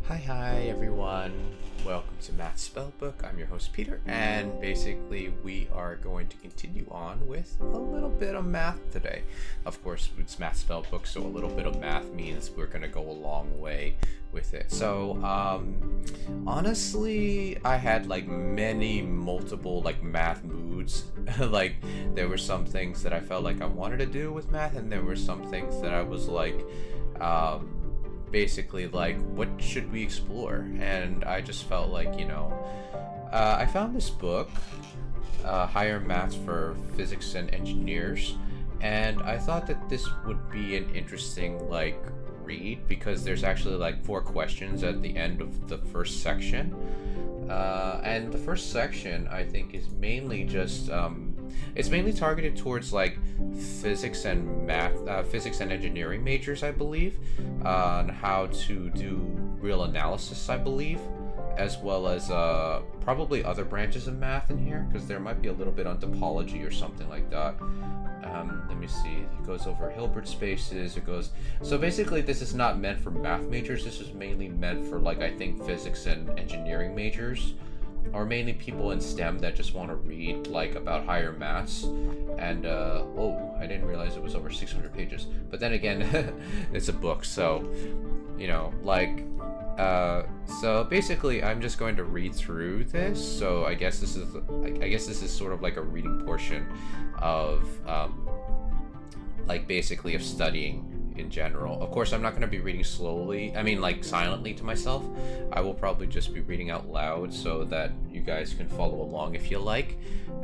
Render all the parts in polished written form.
Hi everyone, welcome to Math Spellbook. I'm your host Peter, and basically we are going to continue on with a little bit of math today. Of course, it's Math Spellbook, so a little bit of math means we're going to go a long way with it. So honestly, I had multiple math moods. Like, there were some things that I felt like I wanted to do with math, and there were some things that I was basically what should we explore? And I just felt like, I found this book, Higher Maths for Physics and Engineers, and I thought that this would be an interesting read, because there's actually 4 questions at the end of the first section, and the first section I think is mainly just it's mainly targeted towards physics and engineering majors, I believe, on how to do real analysis, I believe, as well as probably other branches of math in here, because there might be a little bit on topology or something like that. Let me see. It goes over Hilbert spaces. So basically, this is not meant for math majors. This is mainly meant for I think physics and engineering majors, or mainly people in STEM that just want to read about higher maths. And oh, I didn't realize it was over 600 pages. But then again, it's a book, so so basically I'm just going to read through this. So I guess this is sort of a reading portion of basically of studying in general. Of course, I'm not going to be reading slowly, silently to myself. I will probably just be reading out loud so that you guys can follow along if you like.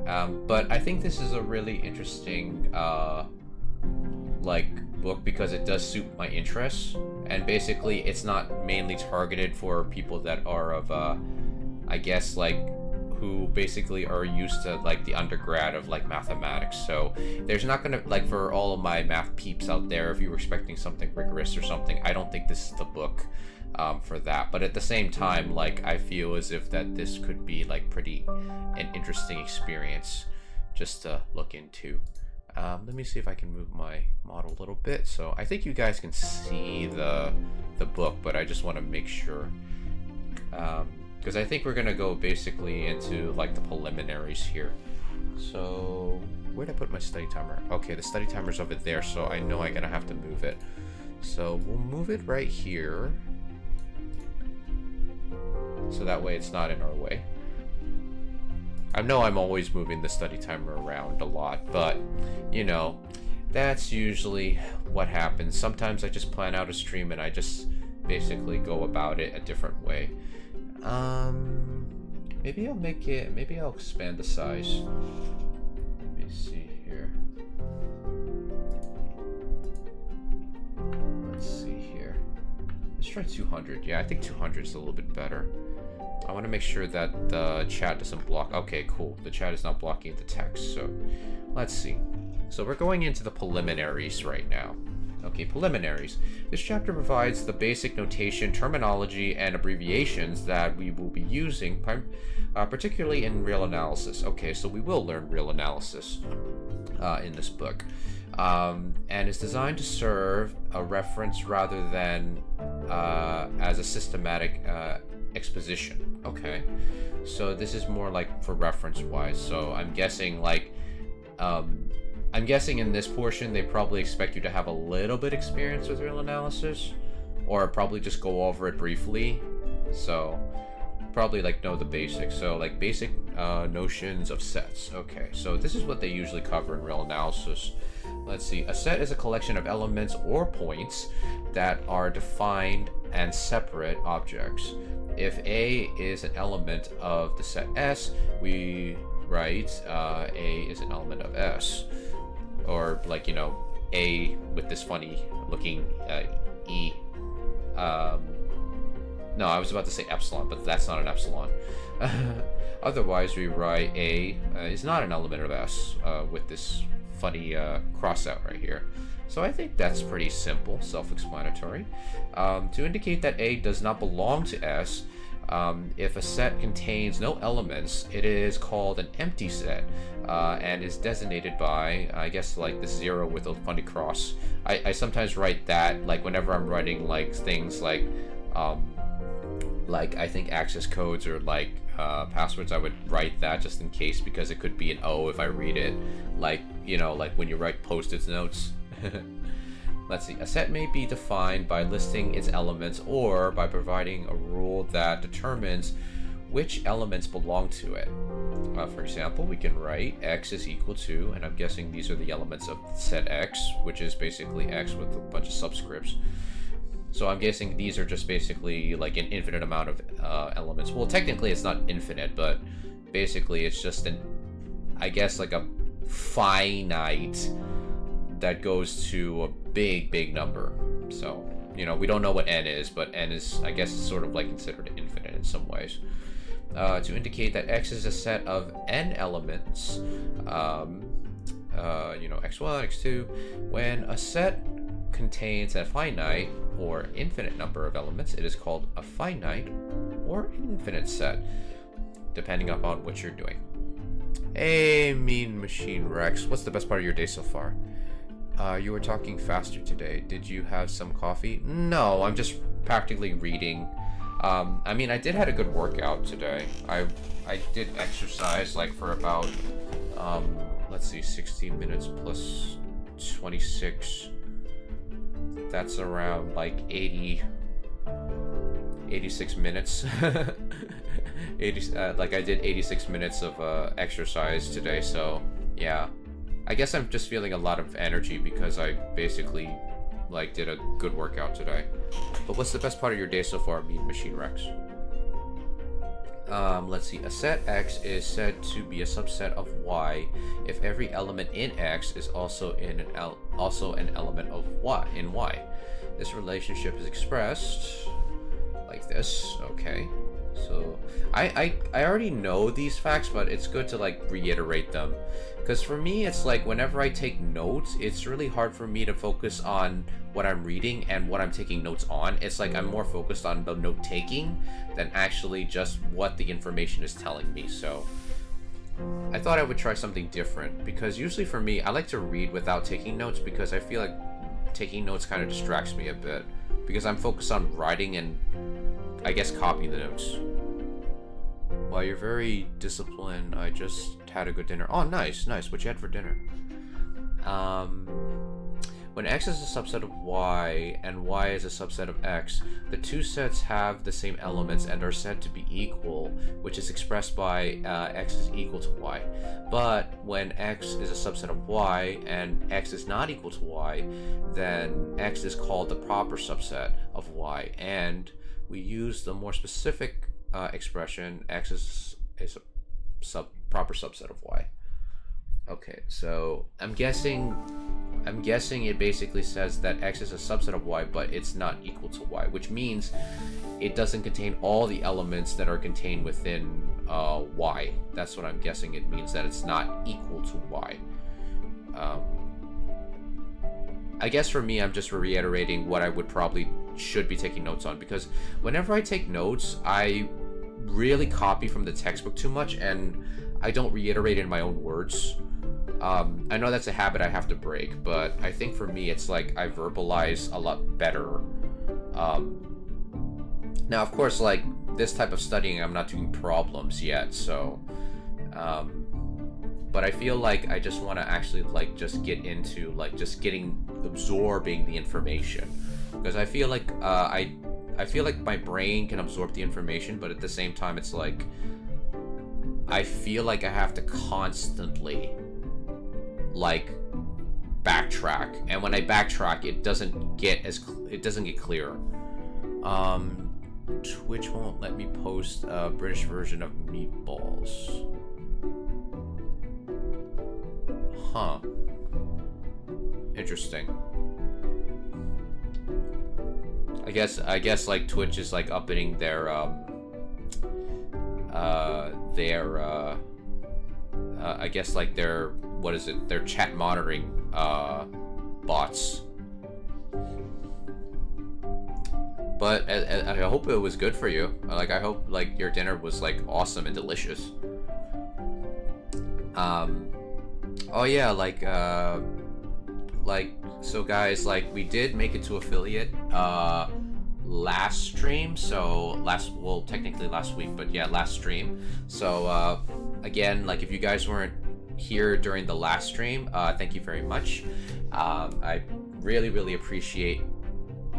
But I think this is a really interesting book, because it does suit my interests, and basically it's not mainly targeted for people that are of who basically are used to the undergrad of mathematics. So there's not gonna for all of my math peeps out there, if you were expecting something rigorous or something, I don't think this is the book for that. But at the same time, I feel as if that this could be pretty an interesting experience just to look into. Let me see if I can move my model a little bit, so I think you guys can see the book, but I just want to make sure, because I think we're gonna go basically into the preliminaries here. So where'd I put my study timer? Okay, the study timer's over there, so I know I'm gonna have to move it. So we'll move it right here, so that way it's not in our way. I know I'm always moving the study timer around a lot, but you know, that's usually what happens. Sometimes I just plan out a stream and I just basically go about it a different way. Maybe I'll expand the size. Let me see here. Let's see here. Let's try 200. Yeah, I think 200 is a little bit better. I want to make sure that the chat doesn't block. Okay, cool. The chat is not blocking the text, so let's see. So we're going into the preliminaries right now. Okay, preliminaries. This chapter provides the basic notation, terminology, and abbreviations that we will be using, particularly in real analysis. Okay, so we will learn real analysis in this book. And it's designed to serve a reference rather than as a systematic exposition. Okay, so this is more like for reference wise. So I'm guessing like in this portion they probably expect you to have a little bit experience with real analysis, or probably just go over it briefly. So probably like know the basics. So like basic notions of sets. Okay, so this is what they usually cover in real analysis. Let's see. A set is a collection of elements or points that are defined and separate objects. If A is an element of the set S, we write A is an element of S. Or like, you know, A with this funny looking E. No, I was about to say epsilon, but that's not an epsilon. Otherwise, we write A is not an element of S with this funny cross out right here. So I think that's pretty simple, self-explanatory. To indicate that A does not belong to S, if a set contains no elements, it is called an empty set and is designated by, I guess, like this 0 with a funny cross. I sometimes write that, like whenever I'm writing like things like I think access codes or like passwords, I would write that just in case, because it could be an O if I read it, like, you know, like when you write post-it notes. Let's see. A set may be defined by listing its elements or by providing a rule that determines which elements belong to it. For example, we can write X is equal to, and I'm guessing these are the elements of set X, which is basically X with a bunch of subscripts. So I'm guessing these are just basically like an infinite amount of elements. Well, technically it's not infinite, but basically it's just an, I guess, like a finite that goes to a big number. So, you know, we don't know what n is, but n is, I guess, sort of like considered infinite in some ways. To indicate that X is a set of n elements, you know, x1, x2, when a set contains a finite or infinite number of elements, it is called a finite or infinite set, depending upon what you're doing. Hey, Mean Machine Rex, what's the best part of your day so far? You were talking faster today. Did you have some coffee? No, I'm just practically reading. I mean, I did had a good workout today. I did exercise like for about, let's see, 16 minutes plus 26. That's around like 86 minutes. Like I did 86 minutes of exercise today, so yeah. I guess I'm just feeling a lot of energy because I basically like did a good workout today. But what's the best part of your day so far, Mean Machine Rex? Let's see. A set X is said to be a subset of Y if every element in X is also an element of Y in Y. This relationship is expressed like this. Okay. So I already know these facts, but it's good to like reiterate them, because for me it's like whenever I take notes, it's really hard for me to focus on what I'm reading and what I'm taking notes on. It's like I'm more focused on the note taking than actually just what the information is telling me. So I thought I would try something different, because usually for me I like to read without taking notes, because I feel like taking notes kind of distracts me a bit, because I'm focused on writing and I guess copying the notes. Well, you're very disciplined. I just had a good dinner. Oh, nice. What you had for dinner? Well, when x is a subset of y and y is a subset of x, the two sets have the same elements and are said to be equal, which is expressed by x is equal to y. But when x is a subset of y and x is not equal to y, then x is called the proper subset of y, and we use the more specific expression x is a proper subset of y. Okay, so I'm guessing it basically says that x is a subset of y, but it's not equal to y, which means it doesn't contain all the elements that are contained within y. That's what I'm guessing it means, that it's not equal to y. I guess for me, I'm just reiterating what I should be taking notes on, because whenever I take notes, I really copy from the textbook too much and I don't reiterate in my own words. I know that's a habit I have to break, but I think for me it's like I verbalize a lot better. Now, of course, like this type of studying, I'm not doing problems yet, so but I feel like I just want to actually like just get into like just absorbing the information, because I feel like I feel like my brain can absorb the information, but at the same time it's like I feel like I have to constantly like backtrack, and when I backtrack it doesn't get clearer. Twitch won't let me post a British version of Meatballs. Huh. Interesting. I guess like Twitch is like upping their I guess like their, what is it, their chat monitoring bots. But I hope it was good for you. Like, I hope like your dinner was like awesome and delicious. Oh yeah, so guys, like we did make it to affiliate last stream, so technically last week, but yeah, last stream. So again, like if you guys weren't here during the last stream, thank you very much. I really appreciate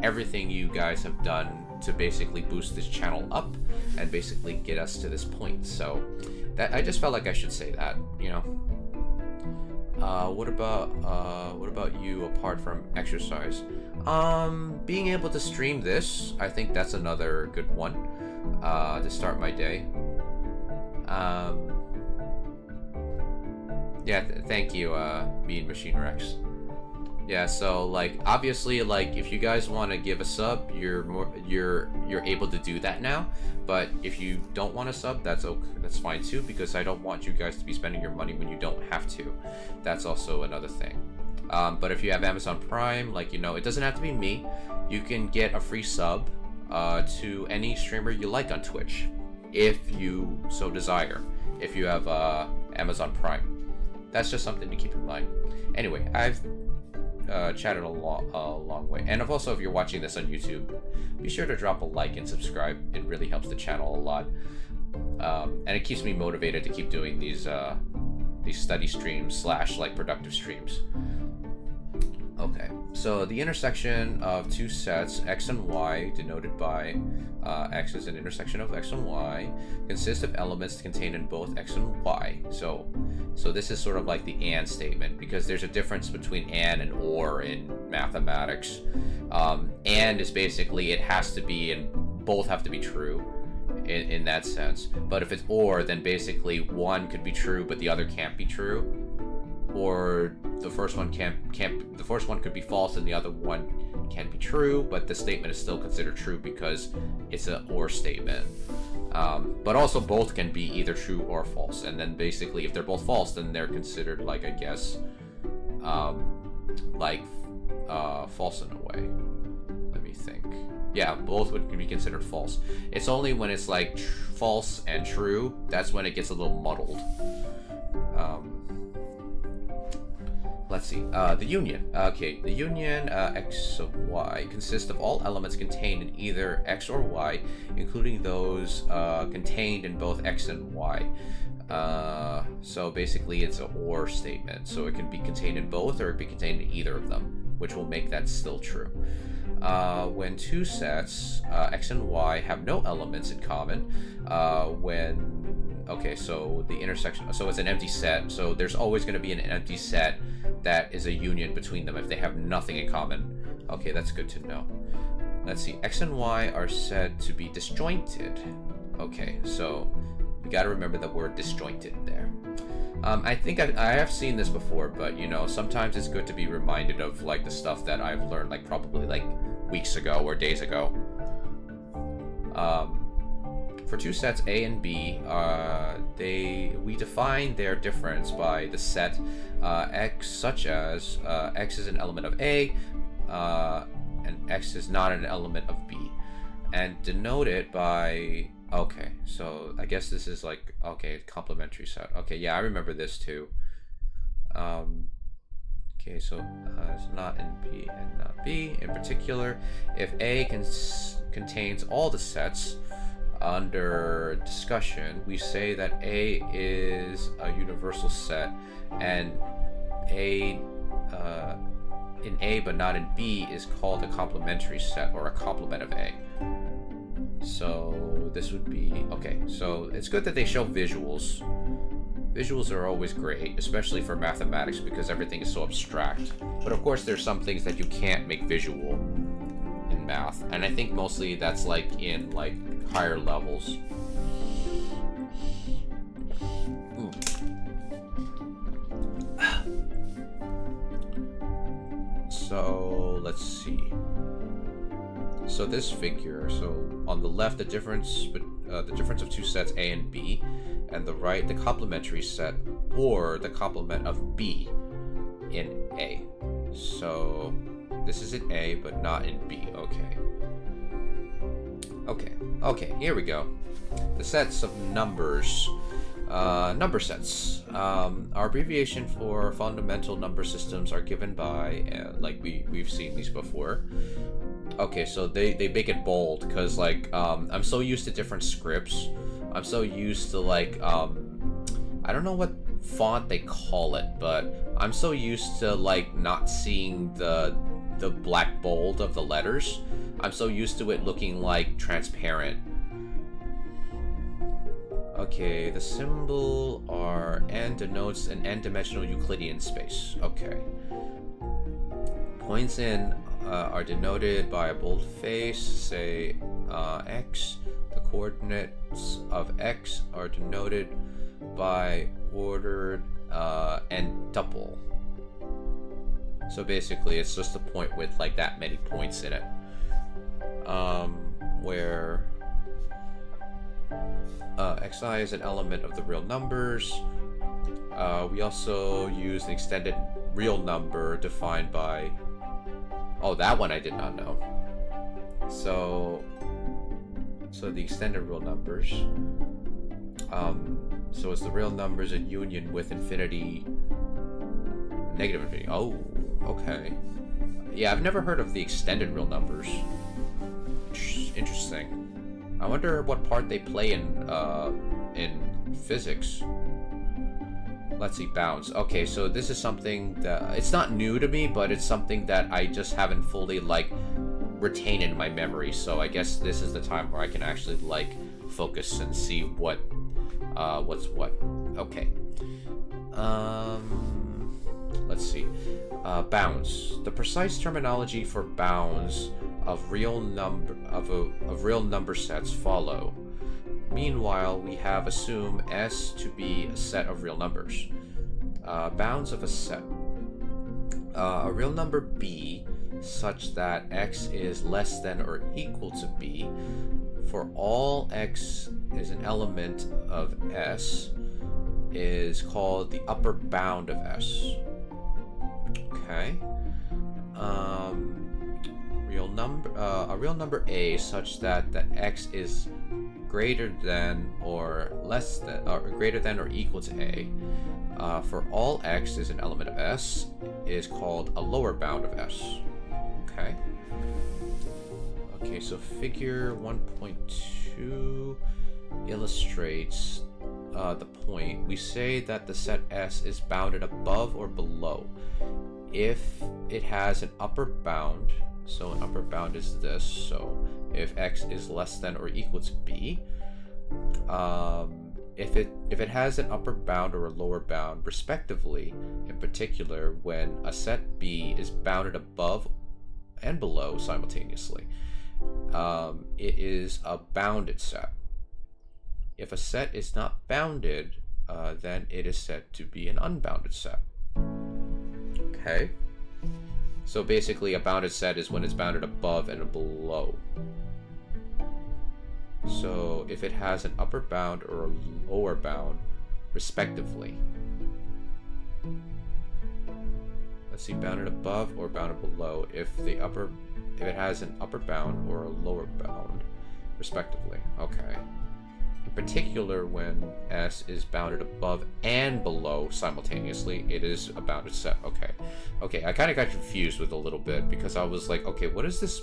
everything you guys have done to basically boost this channel up and basically get us to this point. So that, I just felt like I should say that, you know. What about you apart from exercise? Being able to stream this, I think that's another good one to start my day. Yeah, thank you, me and Machine Rex. Yeah, so like obviously, like if you guys want to give a sub, you're able to do that now. But if you don't want to sub, that's okay, that's fine too, because I don't want you guys to be spending your money when you don't have to. That's also another thing. But if you have Amazon Prime, like, you know, it doesn't have to be me. You can get a free sub to any streamer you like on Twitch, if you so desire, if you have Amazon Prime. That's just something to keep in mind. Anyway, I've chatted a long way, and also if you're watching this on YouTube, be sure to drop a like and subscribe. It really helps the channel a lot, and it keeps me motivated to keep doing these study streams / like productive streams. Okay, so the intersection of two sets x and y, denoted by x is an intersection of x and y, consists of elements contained in both x and y. So this is sort of like the and statement, because there's a difference between and or in mathematics. And is basically, it has to be, and both have to be true in that sense. But if it's or, then basically one could be true but the other can't be true, or the first one the first one could be false and the other one can be true, but the statement is still considered true because it's an or statement. But also both can be either true or false, and then basically if they're both false, then they're considered, like, I guess false in a way. Let me think. Yeah, both would be considered false. It's only when it's like false and true, that's when it gets a little muddled. Let's see, the union. Okay, the union x of y consists of all elements contained in either x or y, including those contained in both x and y. So basically it's an or statement, so it can be contained in both or it can be contained in either of them. which will make that still true. When two sets, x and y, have no elements in common, okay, so the intersection, so it's an empty set, so there's always going to be an empty set that is a union between them if they have nothing in common. Okay, that's good to know. Let's see, x and y are said to be disjointed. Okay, so you got to remember the word disjointed there. I think I have seen this before, but you know, sometimes it's good to be reminded of like the stuff that I've learned like probably like weeks ago or days ago. For two sets A and B, we define their difference by the set X, such as X is an element of A, and X is not an element of B, and denote it by, okay, so I guess this is like, okay, complementary set. Okay, yeah, I remember this too. Okay, so it's not in B and not B. In particular, if A contains all the sets under discussion, we say that A is a universal set, and A in A but not in B is called a complementary set, or a complement of A. So this would be, okay, so it's good that they show visuals. Visuals are always great, especially for mathematics, because everything is so abstract. But of course there's some things that you can't make visual in math, and I think mostly that's like in like higher levels. Ooh. So let's see. So this figure, so on the left the difference of two sets A and B, and the right the complementary set or the complement of B in A. So this is in A but not in B. Okay, here we go. The sets of numbers. Number sets. Our abbreviation for fundamental number systems are given by, like we've seen these before. Okay, so they make it bold because like I'm so used to different scripts. I'm so used to like I don't know what font they call it, but I'm so used to like not seeing the black bold of the letters. I'm so used to it looking like transparent. Okay, the symbol are n denotes an n-dimensional Euclidean space. Okay. Points in are denoted by a bold face, say x. The coordinates of x are denoted by ordered and tuple. So basically it's just a point with like that many points in it. Where xi is an element of the real numbers. We also use an extended real number defined by, oh, that one I did not know. So the extended real numbers. So it's the real numbers in union with infinity, negative infinity. Oh, okay. Yeah, I've never heard of the extended real numbers. Interesting. I wonder what part they play in physics. Let's see, bounds. Okay, so this is something that it's not new to me, but it's something that I just haven't fully like retained in my memory. So I guess this is the time where I can actually like focus and see what's what. Okay. Let's see. Bounds. The precise terminology for bounds of real number sets follow. Meanwhile, we have assumed S to be a set of real numbers. Bounds of a set. A real number B such that x is less than or equal to b for all x is an element of S is called the upper bound of S. Okay. A real number A such that the x is greater than or less than or greater than or equal to A for all x is an element of S is called a lower bound of S. Okay. Okay, so figure 1.2 illustrates the point. We say that the set S is bounded above or below if it has an upper bound, so an upper bound is this, so if x is less than or equal to b, if it has an upper bound or a lower bound respectively, in particular when a set B is bounded above and below simultaneously, it is a bounded set. If a set is not bounded, then it is said to be an unbounded set. Okay, so basically a bounded set is when it's bounded above and below. So if it has an upper bound or a lower bound respectively, let's see, bounded above or bounded below, if it has an upper bound or a lower bound respectively. Okay, in particular when S is bounded above and below simultaneously, it is a bounded set. Okay, I kind of got confused with a little bit because I was like, okay, what is this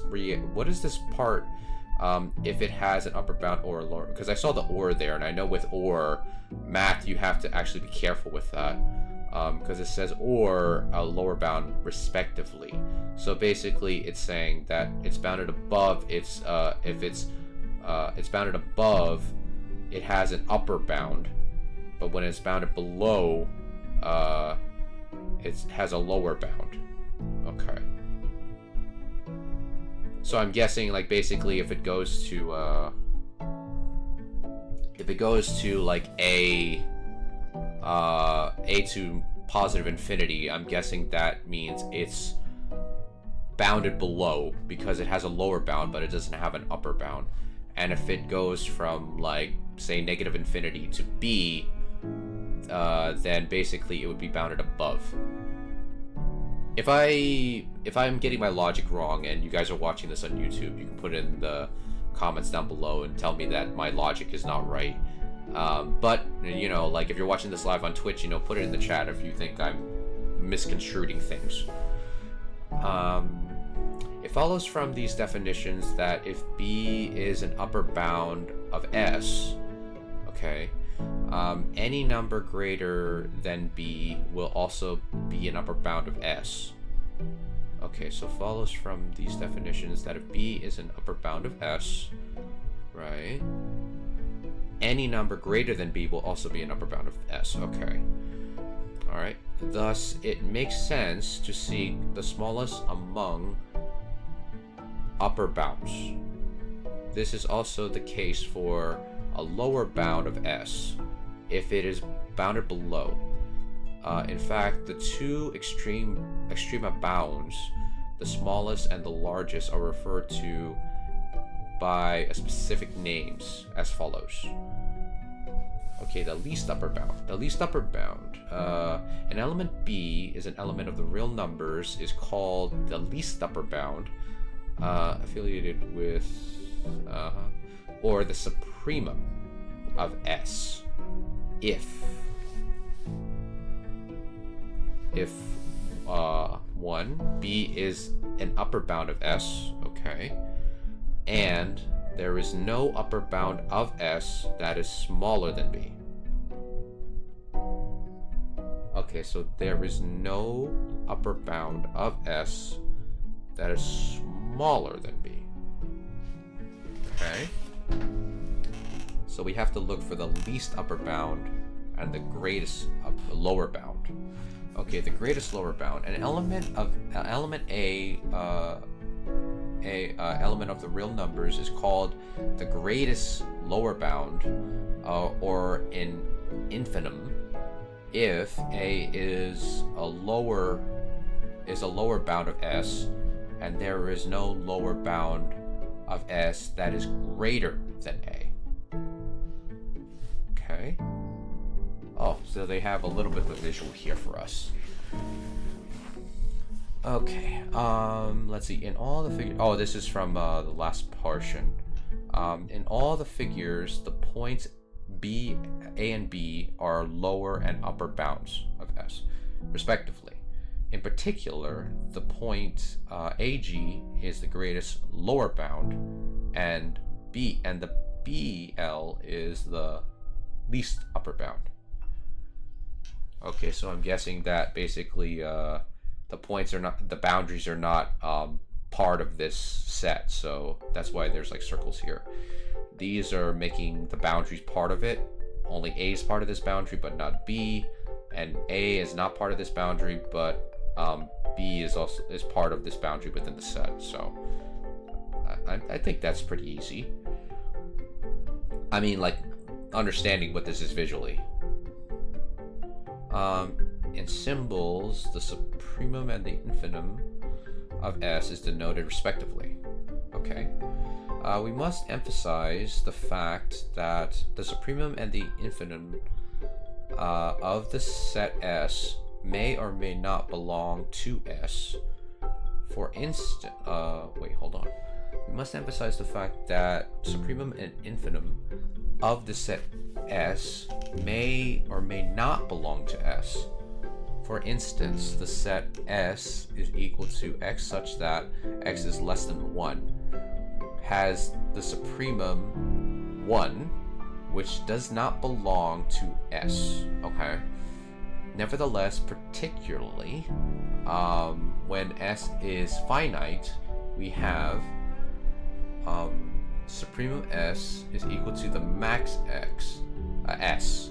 part? If it has an upper bound or a lower, because I saw the or there, and I know with or math you have to actually be careful with that, because it says or a lower bound respectively. So basically it's saying that it's bounded above, if it's bounded above, it has an upper bound, but when it's bounded below, it has a lower bound. Okay. So I'm guessing, like, basically if it goes to like a to positive infinity, I'm guessing that means it's bounded below because it has a lower bound but it doesn't have an upper bound. And if it goes from, like, say negative infinity to b, then basically it would be bounded above. If I'm getting my logic wrong and you guys are watching this on YouTube, you can put it in the comments down below and tell me that my logic is not right. But, you know, like, if you're watching this live on Twitch, you know, put it in the chat if you think I'm misconstruing things. It follows from these definitions that if B is an upper bound of S, okay, any number greater than B will also be an upper bound of S. Okay, so follows from these definitions that if B is an upper bound of S, right, any number greater than B will also be an upper bound of S. Okay. Alright. Thus, it makes sense to seek the smallest among upper bounds. This is also the case for a lower bound of S if it is bounded below. In fact, the two extreme bounds, the smallest and the largest, are referred to by specific names as follows. Okay, the least upper bound. The least upper bound. An element B is an element of the real numbers, is called the least upper bound, affiliated with, or the supremum of S. If 1, B is an upper bound of S, okay, and there is no upper bound of S that is smaller than B. Okay, so there is no upper bound of S that is smaller than B. Okay. So we have to look for the least upper bound and the greatest lower bound. Okay, the greatest lower bound. An element of element element of the real numbers is called the greatest lower bound, or an infimum, if A is a lower bound of S, and there is no lower bound of S that is greater than A. Okay. Oh, so they have a little bit of a visual here for us. Okay, let's see. In all the figures, oh, this is from the last portion. In all the figures, the points B, A, and B are lower and upper bounds of S, respectively. In particular, the point AG is the greatest lower bound, and the BL is the least upper bound. Okay, so I'm guessing that basically the points are not, the boundaries are not part of this set, so that's why there's like circles here. These are making the boundaries part of it. Only A is part of this boundary, but not B, and A is not part of this boundary, but B is part of this boundary within the set. So I think that's pretty easy. I mean, like, understanding what this is visually. In symbols, the supremum and the infimum of S is denoted respectively. Okay. We must emphasize the fact that the supremum and the infimum of the set S may or may not belong to S. For instance, wait, hold on. We must emphasize the fact that supremum and infimum of the set S may or may not belong to S. For instance, the set S is equal to X such that X is less than 1 has the supremum 1, which does not belong to S. Okay. Nevertheless, particularly when S is finite, we have supremum S is equal to the max X S,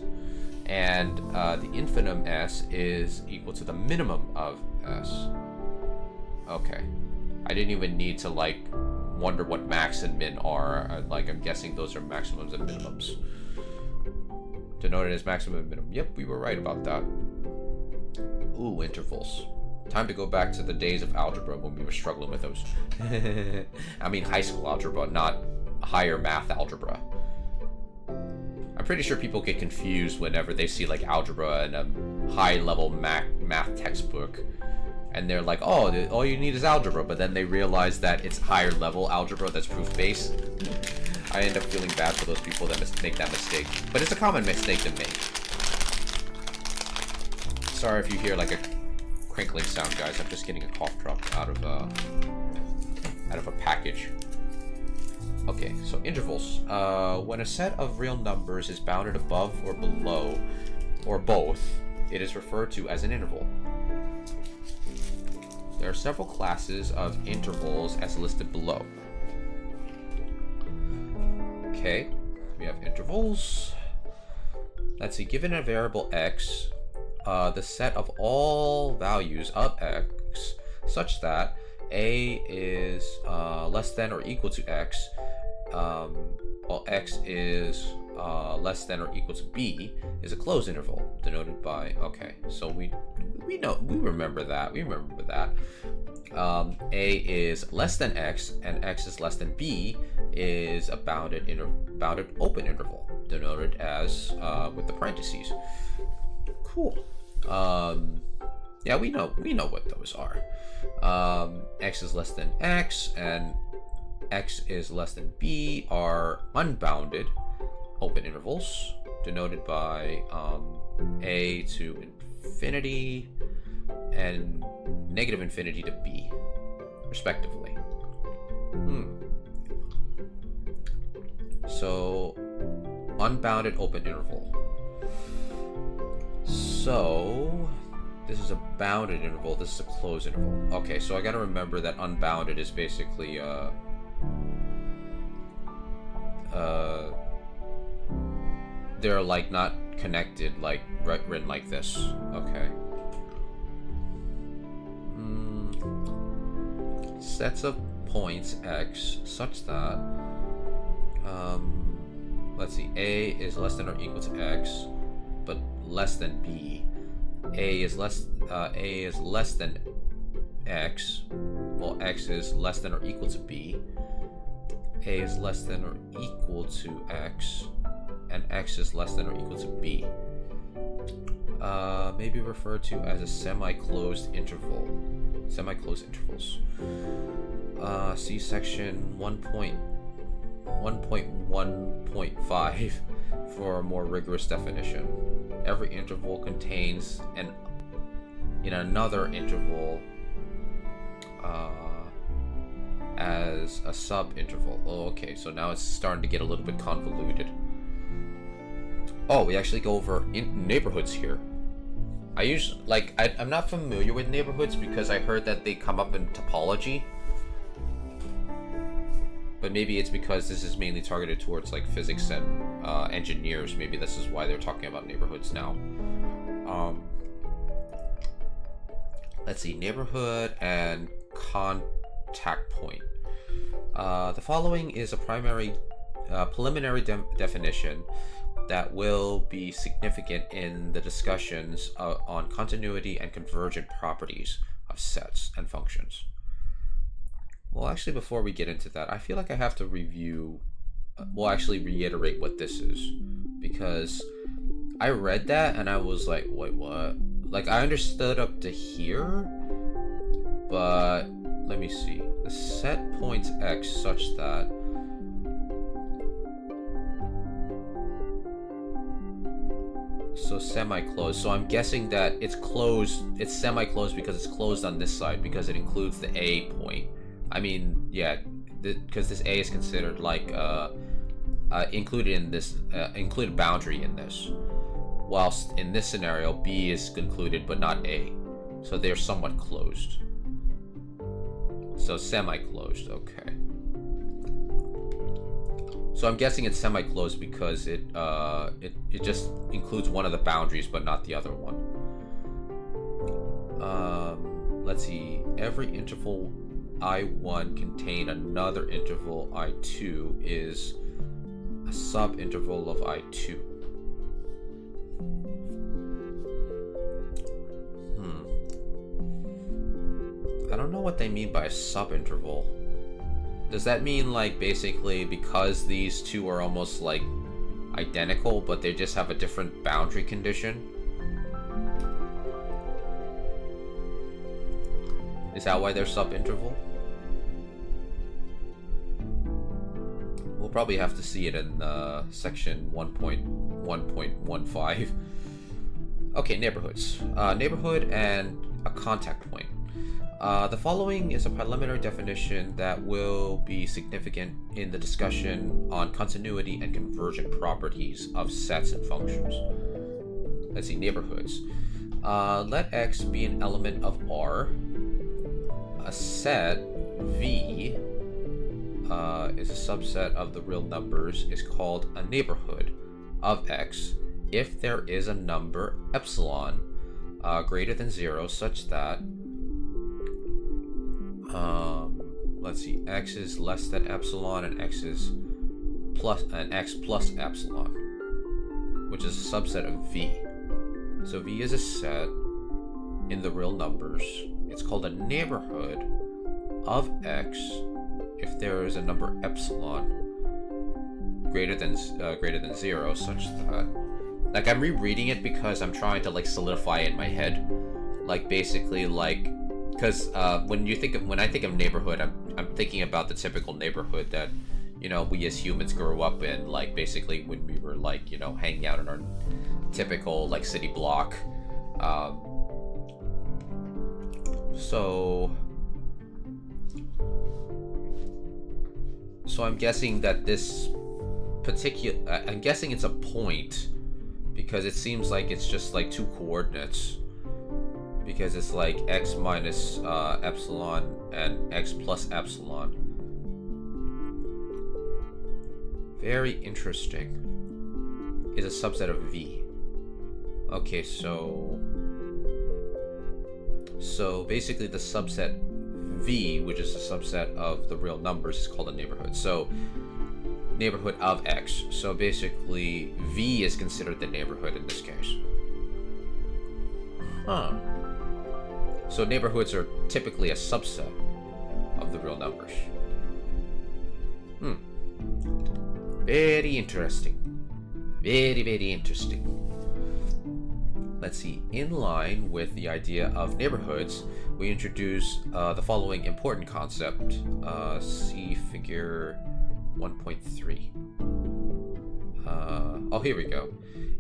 and the infimum S is equal to the minimum of S. Okay, I didn't even need to like wonder what max and min are. Like, I'm guessing those are maximums and minimums. Denoted as maximum and minimum. Yep, we were right about that. Ooh, intervals. Time to go back to the days of algebra when we were struggling with those. I mean high school algebra, not higher math algebra. I'm pretty sure people get confused whenever they see like algebra in a high level math textbook. And they're like, oh, all you need is algebra, but then they realize that it's higher level algebra that's proof-based. I end up feeling bad for those people that make that mistake. But it's a common mistake to make. Sorry if you hear like a crinkling sound, guys. I'm just getting a cough drop out of a package. Okay, so intervals. When a set of real numbers is bounded above or below, or both, it is referred to as an interval. There are several classes of intervals as listed below. Okay, we have intervals. Let's see, given a variable x, the set of all values of x such that a is less than or equal to x, while x is less than or equal to b, is a closed interval denoted by, okay, so we remember that. A is less than x and x is less than b is a bounded open interval denoted as with the parentheses. Cool. Yeah, we know what those are. X is less than x and x is less than b are unbounded open intervals denoted by a to infinity and negative infinity to b, respectively. So, unbounded open interval. So, this is a bounded interval, this is a closed interval. Okay, so I gotta remember that unbounded is basically, they're like not connected, like written like this. Okay. Sets of points x such that, let's see, a is less than or equal to x, but less than b. A is less than x, while x is less than or equal to b. A is less than or equal to x, and x is less than or equal to b. May be referred to as a semi-closed interval. Semi-closed intervals. See section 1.1.5 for a more rigorous definition. Every interval contains another interval as a sub-interval. Oh, okay, so now it's starting to get a little bit convoluted. Oh, we actually go over neighborhoods here. I usually I'm not familiar with neighborhoods because I heard that they come up in topology. But maybe it's because this is mainly targeted towards like physics and engineers. Maybe this is why they're talking about neighborhoods now. Let's see, neighborhood and contact point. The following is a preliminary definition that will be significant in the discussions on continuity and convergent properties of sets and functions. Well, actually, before we get into that, I feel like I have to reiterate what this is, because I read that and I was like, wait, what? Like, I understood up to here, but let me see. The set points X such that so semi-closed. So I'm guessing that it's closed. It's semi-closed because it's closed on this side because it includes the A point. I mean, yeah, because this A is considered like included in this included boundary in this, whilst in this scenario B is included but not A, so they're somewhat closed. So semi-closed, okay. So I'm guessing it's semi-closed because it just includes one of the boundaries but not the other one. Let's see. Every interval I1 contain another interval I2 is a sub-interval of I2. I don't know what they mean by a sub-interval. Does that mean like basically because these two are almost like identical but they just have a different boundary condition? Is that why they're sub-interval? We'll probably have to see it in section 1.1.15. Okay, neighborhoods. Neighborhood and a contact point. The following is a preliminary definition that will be significant in the discussion on continuity and convergent properties of sets and functions. Let's see, neighborhoods. Let X be an element of R. A set V is a subset of the real numbers is called a neighborhood of X if there is a number epsilon greater than 0 such that let's see, X is less than epsilon and X plus epsilon, which is a subset of V. So V is a set in the real numbers. It's called a neighborhood of X if there is a number epsilon greater than 0 such that, like, I'm rereading it because I'm trying to like solidify it in my head, like basically like, because when I think of neighborhood, I'm thinking about the typical neighborhood that, you know, we as humans grew up in, like basically when we were like, you know, hanging out in our typical like city block. So I'm guessing that this particular, I'm guessing it's a point because it seems like it's just like two coordinates, because it's like X minus epsilon and X plus epsilon. Very interesting. Is a subset of V. Okay, so basically the subset V, which is a subset of the real numbers, is called a neighborhood. So neighborhood of X. So basically V is considered the neighborhood in this case. Huh. So neighborhoods are typically a subset of the real numbers. Very interesting. Very, very interesting. Let's see. In line with the idea of neighborhoods, we introduce the following important concept. See figure 1.3. Oh, here we go.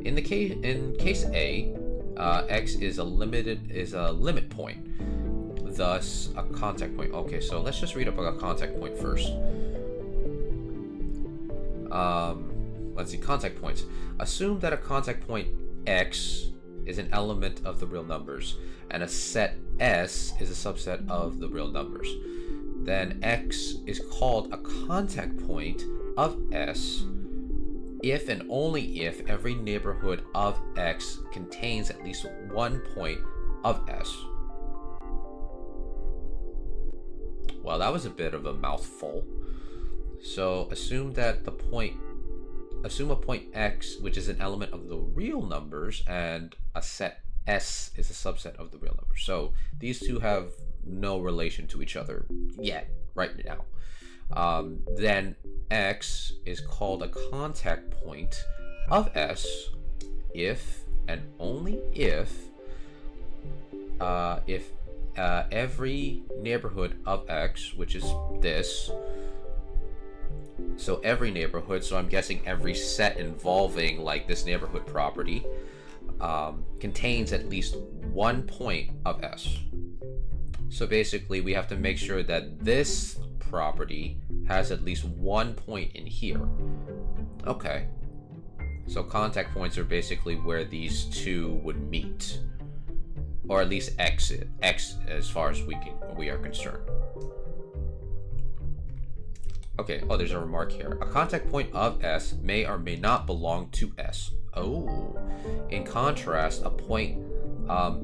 In case A, X is a limit point, thus a contact point. Okay, so let's just read up a contact point first. Let's see, contact points. Assume that a contact point X is an element of the real numbers, and a set S is a subset of the real numbers. Then X is called a contact point of S if and only if every neighborhood of X contains at least one point of S. Well, that was a bit of a mouthful. So assume a point X, which is an element of the real numbers, and a set S is a subset of the real numbers. So these two have no relation to each other yet, right now. Then X is called a contact point of S if and only if every neighborhood of X, which is this, so every neighborhood, so I'm guessing every set involving like this neighborhood property, contains at least one point of S. So basically we have to make sure that this property has at least one point in here. Okay, so contact points are basically where these two would meet, or at least X as far as we are concerned. Okay, oh, there's a remark here. A contact point of S may or may not belong to S. Oh, in contrast, a point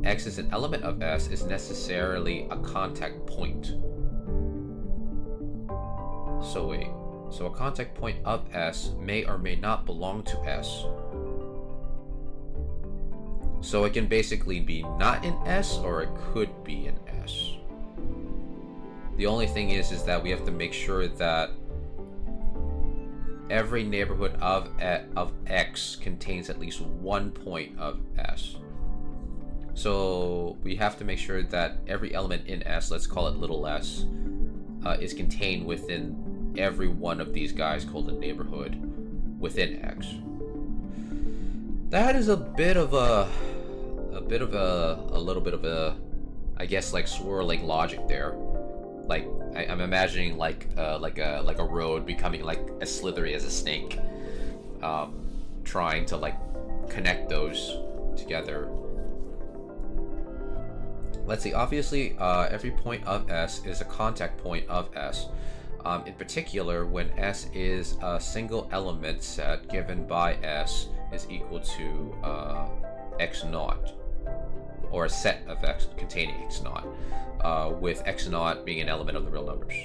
X is an element of S is necessarily a contact point. So wait, so a contact point of S may or may not belong to S. So it can basically be not in S, or it could be in S. The only thing is that we have to make sure that every neighborhood of X contains at least one point of S. So we have to make sure that every element in S, let's call it little s, is contained within every one of these guys called a neighborhood within X. That is a little bit of a, I guess, like swirling logic there. Like I'm imagining like a road becoming like as slithery as a snake, trying to like connect those together. Let's see. Obviously, every point of S is a contact point of S. In particular, when S is a single element set given by S is equal to X naught, or a set of X containing X naught, with X naught being an element of the real numbers.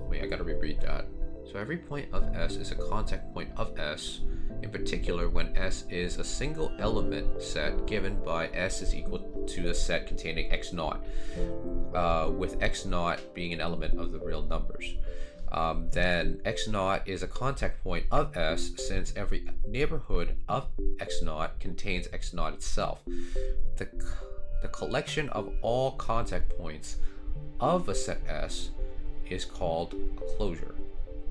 Wait, I gotta reread that. So every point of S is a contact point of S, in particular when S is a single element set given by S is equal to the set containing X naught, with X naught being an element of the real numbers. Then X naught is a contact point of S since every neighborhood of X naught contains X naught itself. The collection of all contact points of a set S is called a closure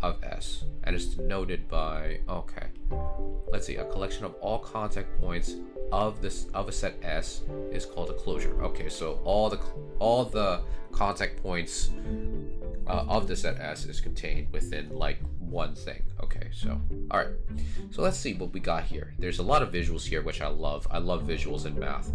of S, and is denoted by, okay, let's see, a collection of all contact points of a set S is called a closure. Okay, so all the contact points of the set S is contained within like one thing. Okay, so all right, so let's see what we got here. There's a lot of visuals here, which I love visuals in math.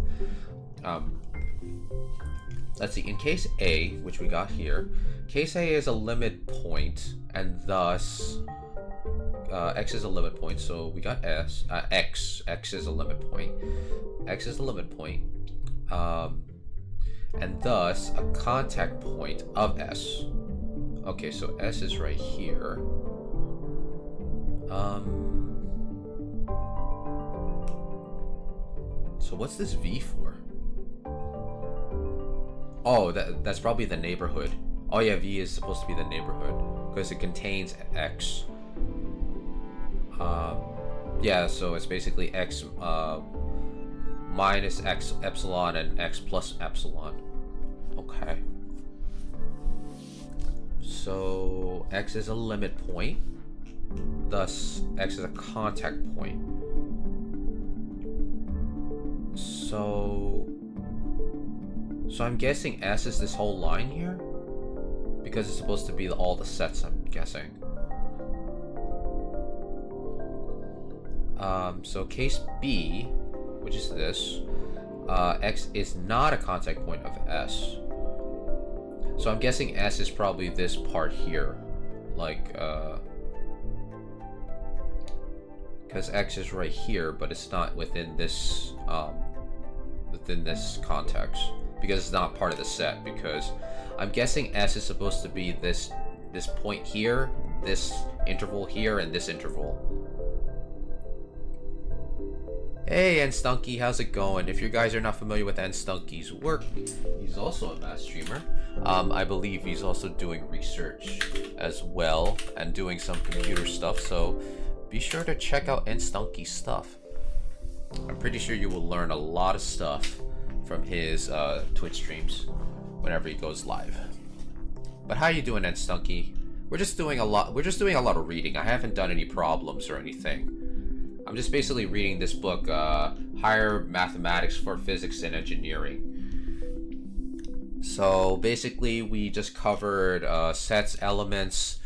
Let's see, in case A, which we got here, case A is a limit point, and thus X is a limit point, so we got X is a limit point. X is a limit point, and thus a contact point of S. Okay, so S is right here. So what's this V for? Oh, that's probably the neighborhood. Oh yeah, V is supposed to be the neighborhood because it contains X. Yeah, so it's basically X minus X epsilon and X plus epsilon. Okay. So X is a limit point, thus X is a contact point. So I'm guessing S is this whole line here? Because it's supposed to be all the sets, I'm guessing. So case B, which is this, X is not a contact point of S. So I'm guessing S is probably this part here. Like, because X is right here, but it's not within this context. Because it's not part of the set. Because I'm guessing S is supposed to be this point here, this interval here, and this interval. Hey, Nstunky, how's it going? If you guys are not familiar with Nstunky's work, he's also a math streamer. I believe he's also doing research as well and doing some computer stuff, so be sure to check out Nstunky's stuff. I'm pretty sure you will learn a lot of stuff from his Twitch streams whenever he goes live. But how you doing, Nstunky? We're just doing a lot of reading. I haven't done any problems or anything. I'm just basically reading this book, Higher Mathematics for Physics and Engineering. So basically we just covered sets, elements,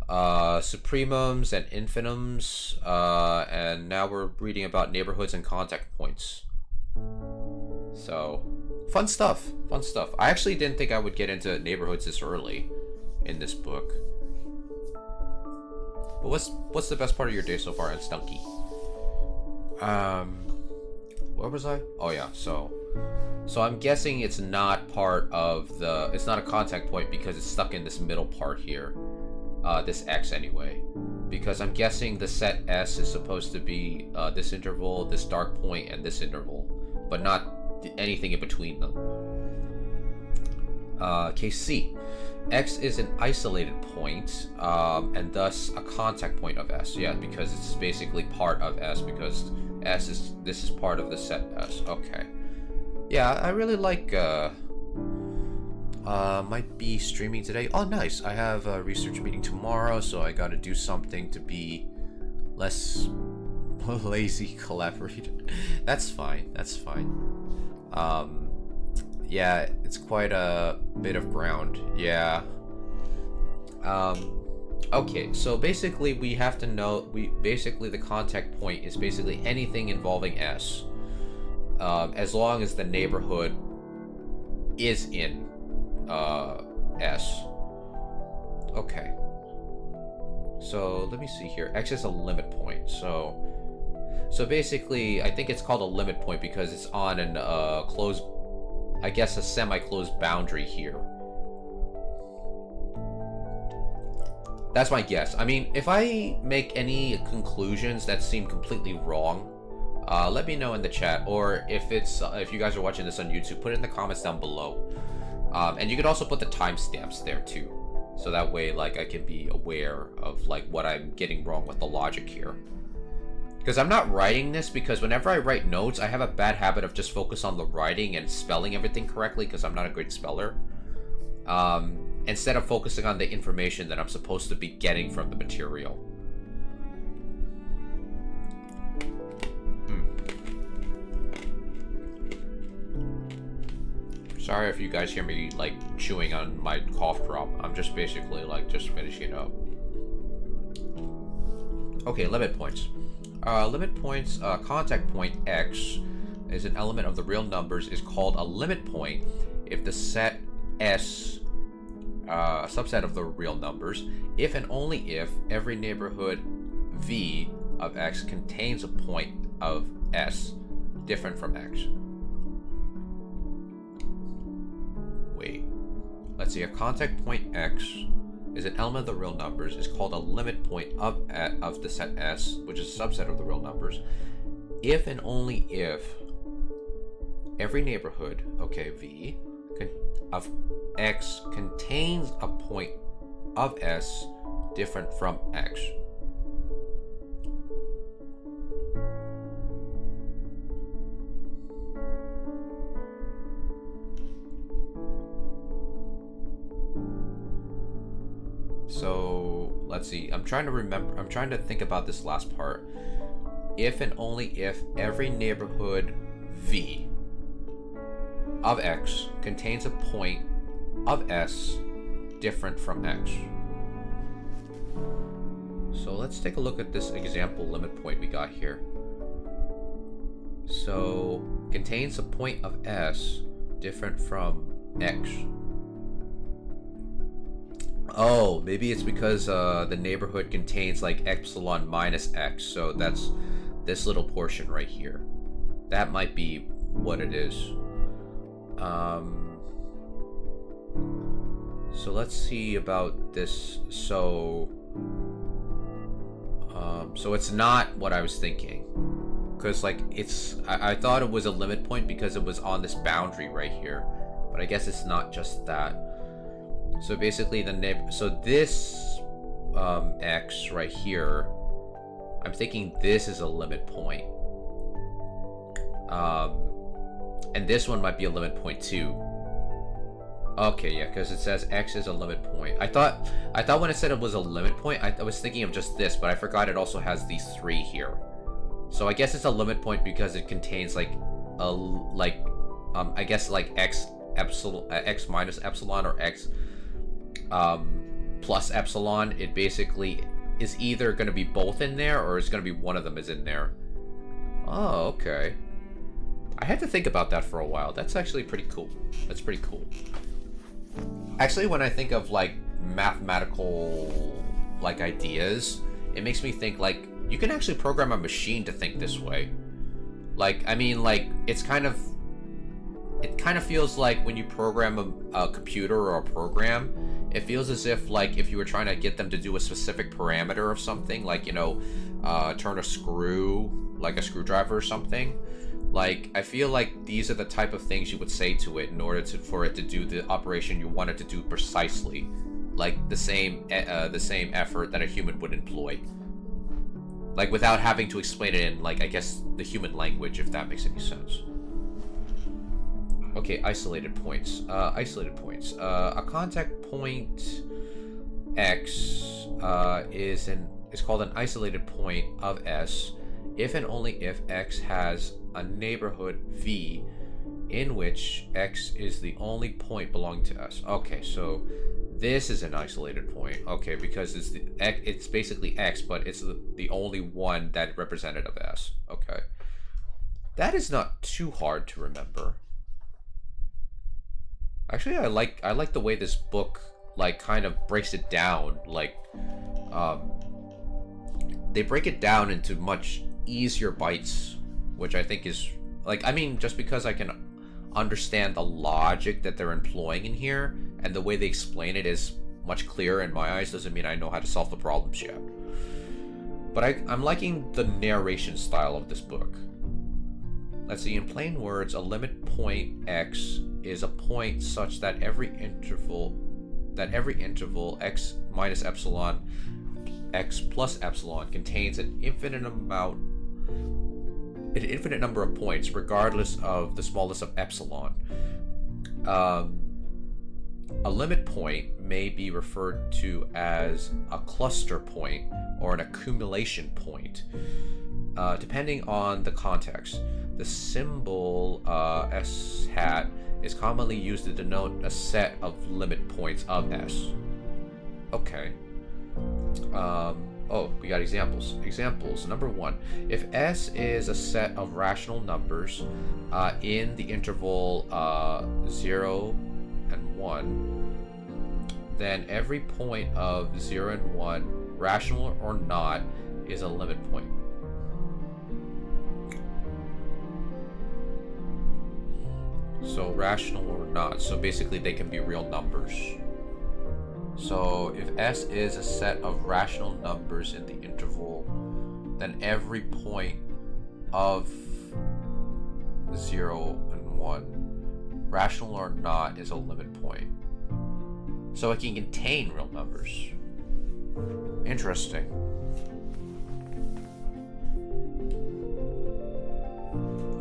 supremums and infinums, and now we're reading about neighborhoods and contact points. So fun stuff. I actually didn't think I would get into neighborhoods this early in this book. But what's the best part of your day so far, Nstunky? Where was I? Oh yeah, so I'm guessing it's not it's not a contact point because it's stuck in this middle part here. This X anyway. Because I'm guessing the set S is supposed to be this interval, this dark point, and this interval, but not anything in between them. Case C. X is an isolated point, and thus a contact point of S. Yeah, because it's basically part of S, because this is part of the set S. Okay. Yeah, I really like, might be streaming today. Oh, nice. I have a research meeting tomorrow, so I gotta do something to be less lazy collaborator. That's fine. Yeah, it's quite a bit of ground. Yeah. Okay, so basically we have to know, the contact point is basically anything involving S. As long as the neighborhood is in S. Okay. So let me see here. X is a limit point. So basically, I think it's called a limit point because it's on an closed, I guess, a semi-closed boundary here. That's my guess. I mean, if I make any conclusions that seem completely wrong, let me know in the chat, or if you guys are watching this on YouTube, put it in the comments down below. And you could also put the timestamps there too, so that way, like, I can be aware of like what I'm getting wrong with the logic here. Because I'm not writing this because whenever I write notes, I have a bad habit of just focus on the writing and spelling everything correctly because I'm not a great speller. Instead of focusing on the information that I'm supposed to be getting from the material. Sorry if you guys hear me like chewing on my cough drop. I'm just basically like just finishing up. Okay, limit points. Limit points, contact point X is an element of the real numbers is called a limit point if the set S, a subset of the real numbers, if and only if every neighborhood V of X contains a point of S different from X. Wait, let's see, a contact point X is an element of the real numbers is called a limit point of the set S, which is a subset of the real numbers, if and only if every neighborhood, okay, V, of X contains a point of S different from X. So let's see, I'm trying to think about this last part. If and only if every neighborhood V of X contains a point of S different from X. So let's take a look at this example limit point we got here. So, contains a point of S different from X. Oh, maybe it's because the neighborhood contains like epsilon minus X, so that's this little portion right here. That might be what it is. So let's see about this. So it's not what I was thinking. Because like I thought it was a limit point because it was on this boundary right here. But I guess it's not just that. So basically this X right here, I'm thinking this is a limit point. And this one might be a limit point too. Okay, yeah, because it says X is a limit point. I thought when it said it was a limit point, I was thinking of just this, but I forgot it also has these three here. So I guess it's a limit point because it contains like I guess like X minus epsilon or X plus epsilon. It basically is either going to be both in there or it's going to be one of them is in there. Oh, okay. I had to think about that for a while. That's actually pretty cool. That's pretty cool. Actually, when I think of like mathematical like ideas, it makes me think like you can actually program a machine to think this way. Like, I mean, like it kind of feels like when you program a computer or a program, it feels as if like if you were trying to get them to do a specific parameter of something, like, you know, turn a screw, like a screwdriver or something. Like, I feel like these are the type of things you would say to it in order for it to do the operation you want it to do precisely, like the same effort that a human would employ, like without having to explain it in, like, I guess the human language, if that makes any sense. Okay, isolated points. A contact point X is called an isolated point of S if and only if X has a neighborhood V in which X is the only point belonging to S. Okay, so this is an isolated point. Okay, because it's basically X, but it's the only one that represented of S. Okay, that is not too hard to remember. Actually, I like the way this book like kind of breaks it down. Like, they break it down into much easier bites, which I think is, like, I mean, just because I can understand the logic that they're employing in here and the way they explain it is much clearer in my eyes doesn't mean I know how to solve the problems yet. But I'm liking the narration style of this book. Let's see, in plain words, a limit point X is a point such that every interval X minus epsilon X plus epsilon contains an infinite number of points regardless of the smallness of epsilon. A limit point may be referred to as a cluster point or an accumulation point, depending on the context. The symbol S hat is commonly used to denote a set of limit points of S. Okay. Oh, we got examples. Examples. Number 1. If S is a set of rational numbers in the interval 0 and 1, then every point of 0 and 1, rational or not, is a limit point. So rational or not. So basically they can be real numbers. So if S is a set of rational numbers in the interval, then every point of 0 and 1, rational or not, is a limit point. So it can contain real numbers. Interesting.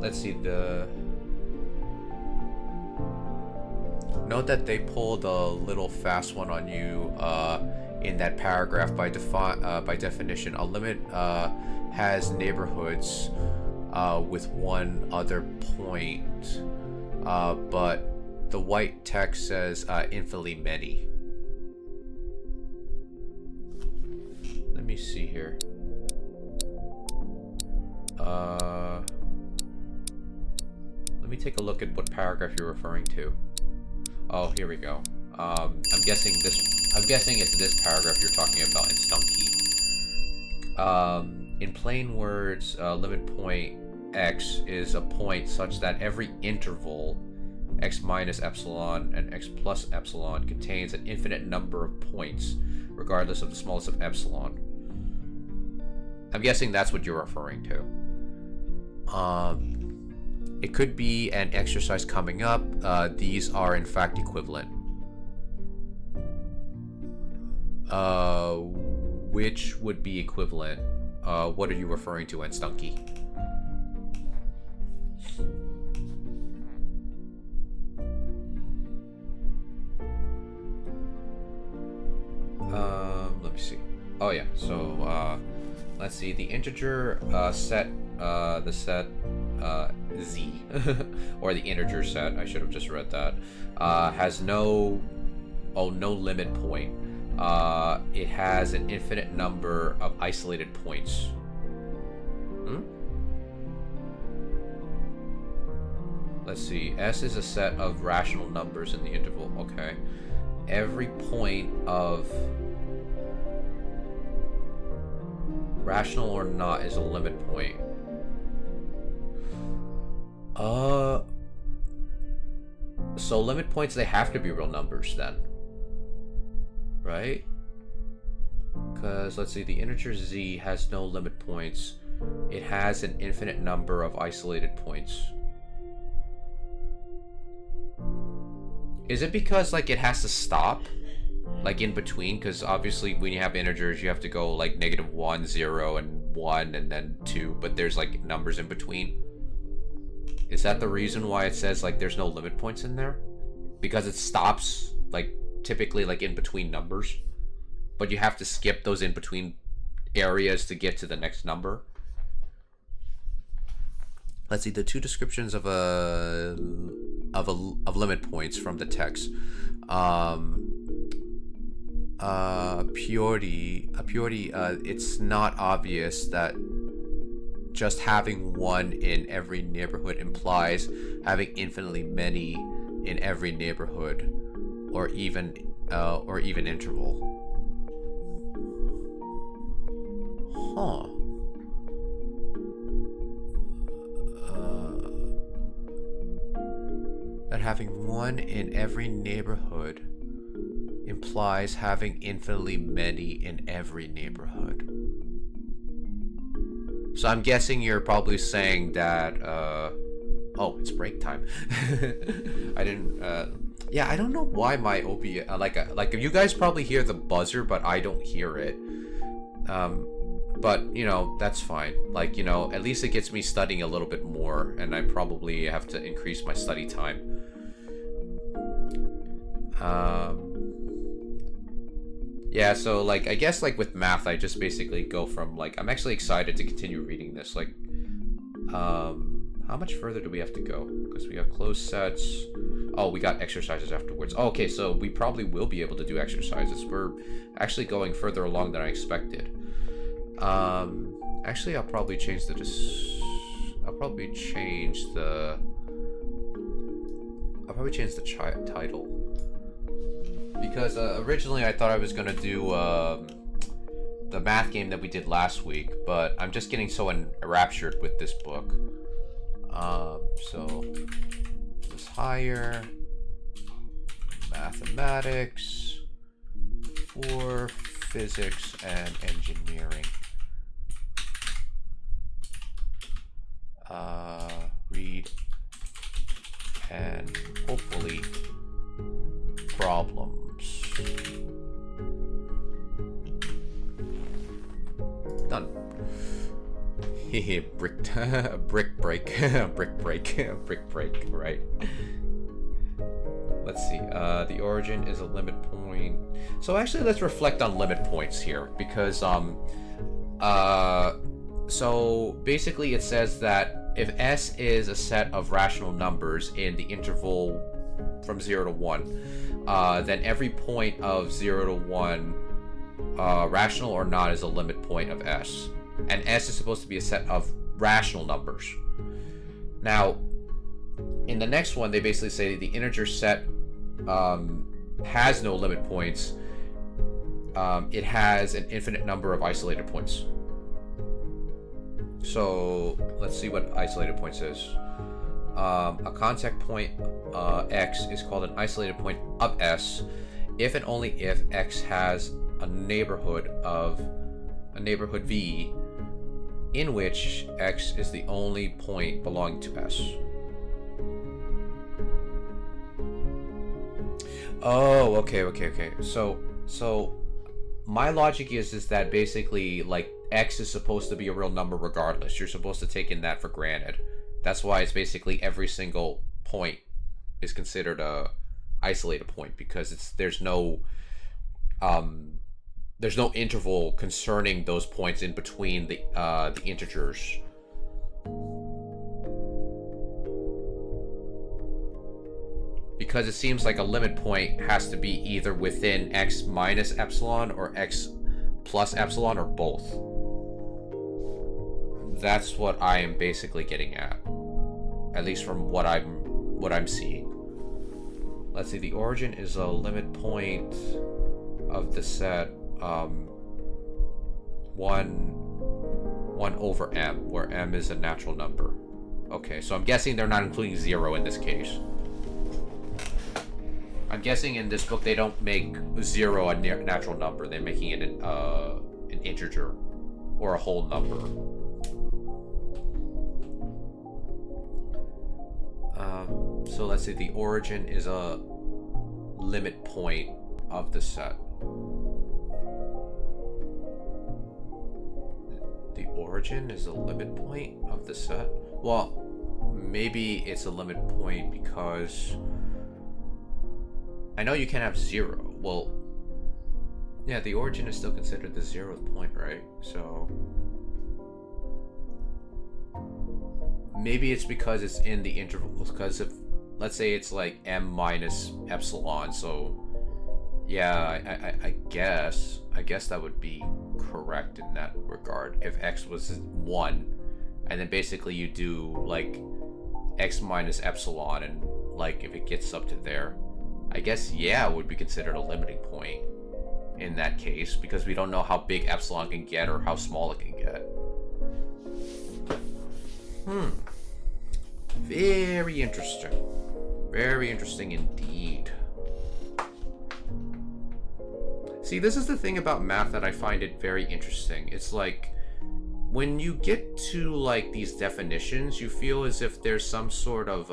Let's see, note that they pulled a little fast one on you in that paragraph. By definition, a limit has neighborhoods with one other point, but the white text says infinitely many. Let me see here. take a look at what paragraph you're referring to. Oh, here we go. I'm guessing it's this paragraph you're talking about in Stunky. In plain words, limit point x is a point such that every interval x minus epsilon and x plus epsilon contains an infinite number of points, regardless of the smallest of epsilon. I'm guessing that's what you're referring to. It could be an exercise coming up. These are in fact equivalent. Which would be equivalent? What are you referring to in Stunky? Let me see. Oh yeah, so let's see. The integer set, the set z, or the integer set, I should have just read that, has no limit point. It has an infinite number of isolated points. Let's see. S is a set of rational numbers in the interval. Okay. Every point of rational or not is a limit point. So limit points, they have to be real numbers then, right? Because let's see, the integer z has no limit points. It has an infinite number of isolated points. Is it because like it has to stop like in between? Because obviously when you have integers you have to go like -1, 0, and 1, and then 2, but there's like numbers in between. Is that the reason why it says like there's no limit points in there? Because it stops like typically like in between numbers, but you have to skip those in between areas to get to the next number. Let's see, the two descriptions of limit points from the text. Purity, it's not obvious that just having one in every neighborhood implies having infinitely many in every neighborhood, or even interval. Huh. That having one in every neighborhood implies having infinitely many in every neighborhood. So I'm guessing you're probably saying that, oh, it's break time. I didn't, yeah, I don't know why my OBS, like you guys probably hear the buzzer, but I don't hear it. But, you know, that's fine. Like, you know, at least it gets me studying a little bit more, and I probably have to increase my study time. Yeah, so, like, I guess, like, with math, I just basically go from, like, I'm actually excited to continue reading this. Like, how much further do we have to go? Because we got closed sets. Oh, we got exercises afterwards. Oh, okay, so we probably will be able to do exercises. We're actually going further along than I expected. Actually, I'll probably change the title. Because originally I thought I was gonna do the math game that we did last week, but I'm just getting so enraptured with this book. So this higher mathematics for physics and engineering. Read and hopefully problems. Done. Hehe, brick break, brick break, right? Let's see, the origin is a limit point. So actually let's reflect on limit points here, because so basically it says that if S is a set of rational numbers in the interval from 0 to 1, then every point of 0 to 1, rational or not, is a limit point of S. And S is supposed to be a set of rational numbers. Now, In the next one, they basically say the integer set has no limit points. It has an infinite number of isolated points. So let's see what isolated points is. A contact point X is called an isolated point of S if and only if X has a neighborhood V in which X is the only point belonging to S. Oh, okay. So my logic is that basically, like, X is supposed to be a real number regardless. You're supposed to take in that for granted. That's why it's basically every single point is considered a isolated point, because there's no interval concerning those points in between the integers. Because it seems like a limit point has to be either within X minus epsilon or X plus epsilon, or both. That's what I am basically getting at least from what I'm seeing. Let's see, the origin is a limit point of the set 1 over m, where m is a natural number. Okay, so I'm guessing they're not including 0 in this case. I'm guessing in this book they don't make 0 a natural number. They're making it an integer or a whole number. So let's say the origin is a limit point of the set. The origin is a limit point of the set? Well, maybe it's a limit point because I know you can't have 0. Well, yeah, the origin is still considered the 0th point, right? So maybe it's because it's in the intervals, because if, let's say it's like m minus epsilon, so yeah, I guess that would be correct in that regard. If x was 1, and then basically you do like x minus epsilon, and like if it gets up to there, I guess, yeah, it would be considered a limiting point in that case, because we don't know how big epsilon can get or how small it can get. Very interesting. Very interesting indeed. See, this is the thing about math that I find it very interesting. It's like, when you get to like these definitions, you feel as if there's some sort of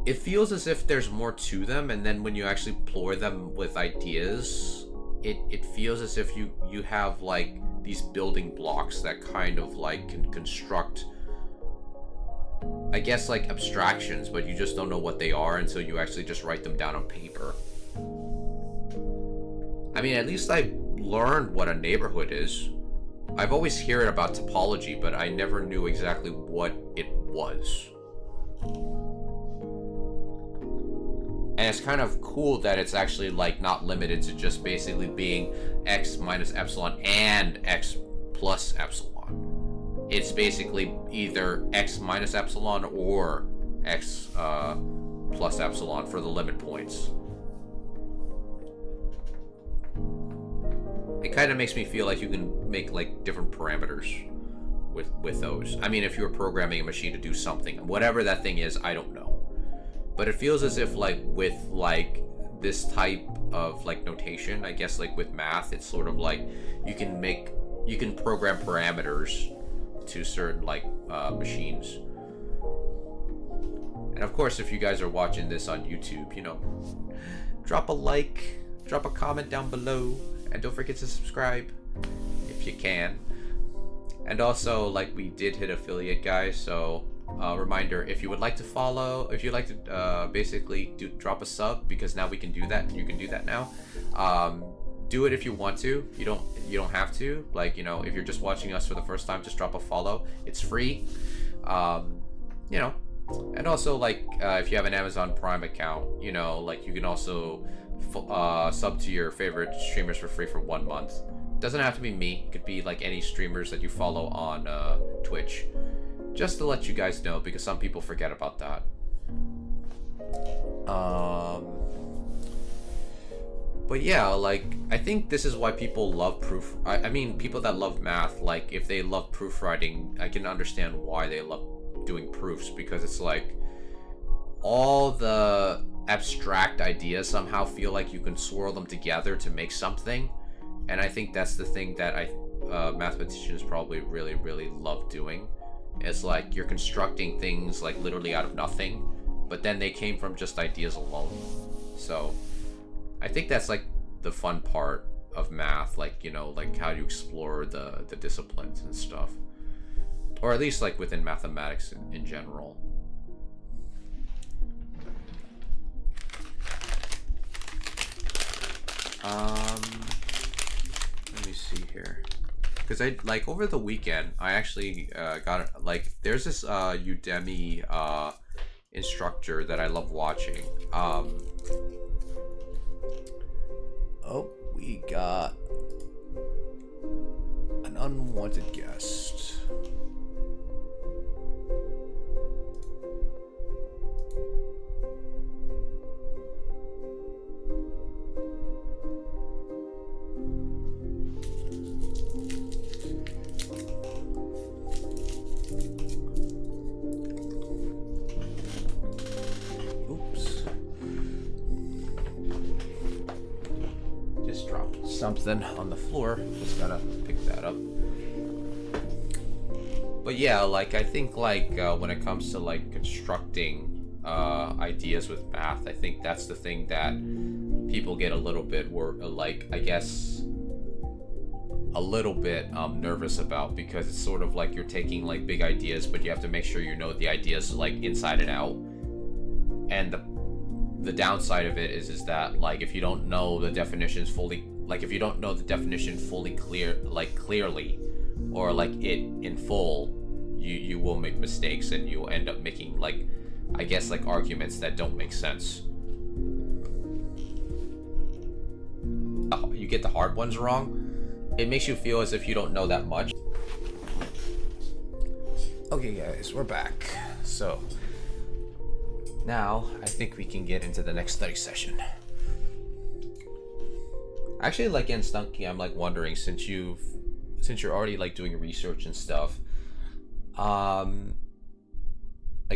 it feels as if there's more to them, and then when you actually explore them with ideas, it feels as if you have like these building blocks that kind of like can construct, I guess, like abstractions, but you just don't know what they are until you actually just write them down on paper. I mean, at least I learned what a neighborhood is. I've always heard about topology, but I never knew exactly what it was. And it's kind of cool that it's actually like not limited to just basically being x minus epsilon and x plus epsilon. It's basically either x minus epsilon or x plus epsilon for the limit points. It kind of makes me feel like you can make like different parameters with those. I mean, if you were programming a machine to do something, whatever that thing is, I don't know. But it feels as if like with like this type of like notation, I guess like with math, it's sort of like you can program parameters to certain like machines. And of course, if you guys are watching this on YouTube, you know, drop a like, drop a comment down below, and don't forget to subscribe if you can. And also, like, we did hit affiliate, guys, so reminder, if you would like to follow, if you'd like to basically drop a sub, because now we can do that, you can do that now. Do it if you want to. You don't have to. Like, you know, if you're just watching us for the first time, just drop a follow. It's free. You know, and also, like, if you have an Amazon Prime account, you know, like, you can also sub to your favorite streamers for free for 1 month. Doesn't have to be me. It could be like any streamers that you follow on Twitch. Just to let you guys know, because some people forget about that. But yeah, like, I think this is why people love I mean, people that love math, like, if they love proofwriting, I can understand why they love doing proofs, because it's like, all the abstract ideas somehow feel like you can swirl them together to make something. And I think that's the thing that mathematicians probably really, really love doing. It's like, you're constructing things, like, literally out of nothing, but then they came from just ideas alone. So I think that's like the fun part of math, like, you know, like how you explore the disciplines and stuff, or at least like within mathematics in general. Let me see here, because I like over the weekend I actually got like, there's this Udemy instructor that I love watching. Oh, we got an unwanted guest. Something on the floor, just gotta pick that up. But yeah, like, I think like when it comes to like constructing ideas with math, I think that's the thing that people get a little bit like, I guess a little bit nervous about, because it's sort of like you're taking like big ideas, but you have to make sure you know the ideas like inside and out. And the downside of it is that like, if you don't know the definitions fully, like if you don't know the definition fully clearly, or like it in full, you will make mistakes, and you'll end up making like, I guess, like arguments that don't make sense. You get the hard ones wrong, it makes you feel as if you don't know that much. Okay guys, we're back. So now I think we can get into the next study session. Actually, like, in Stunky, I'm like wondering, since you're already like doing research and stuff, like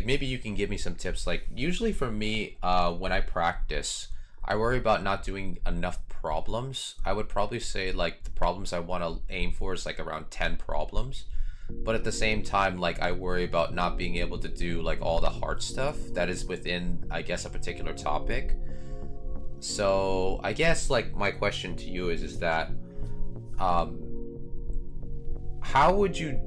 maybe you can give me some tips. Like, usually for me, when I practice, I worry about not doing enough problems. I would probably say like the problems I want to aim for is like around 10 problems, but at the same time, like, I worry about not being able to do like all the hard stuff that is within, I guess, a particular topic. So I guess like my question to you is that how would you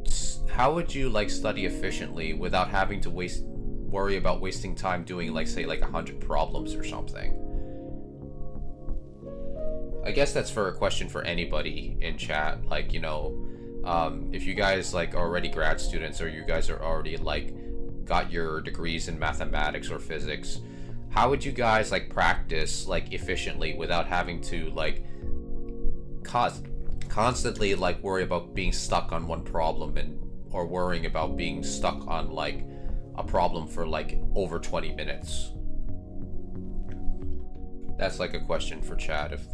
like study efficiently without having to worry about wasting time doing like, say, like 100 problems or something? I guess that's for a question for anybody in chat. Like, you know, if you guys like are already grad students, or you guys are already like got your degrees in mathematics or physics, how would you guys like practice like efficiently without having to like constantly like worry about being stuck on one problem, or worrying about being stuck on like a problem for like over 20 minutes? That's like a question for chat if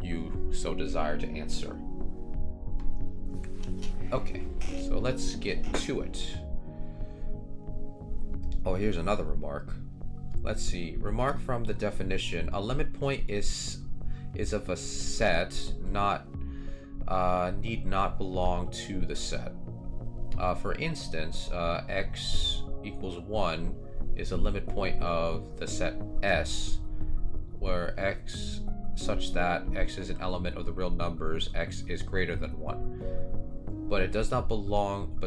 you so desire to answer. Okay, so let's get to it. Oh, here's another remark. Let's see. Remark from the definition: a limit point is of a set, need not belong to the set. For instance, x equals 1 is a limit point of the set S, where x such that x is an element of the real numbers x is greater than 1, but it does not belong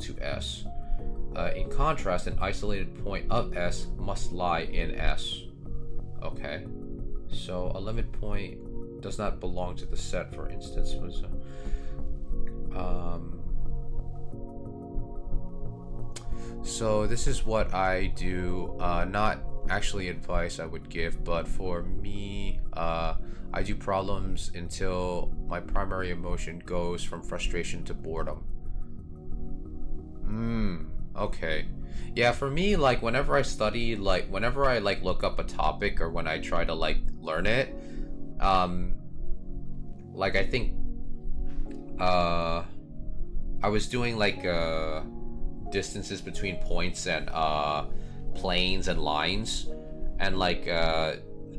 to S. In contrast, an isolated point of S must lie in S. Okay, so a limit point does not belong to the set, for instance. So this is what I do, not actually advice I would give, but for me, I do problems until my primary emotion goes from frustration to boredom. Okay. Yeah, for me, like whenever I study, like whenever I like look up a topic or when I try to like learn it, um, like I think uh I was doing like distances between points and planes and lines, and like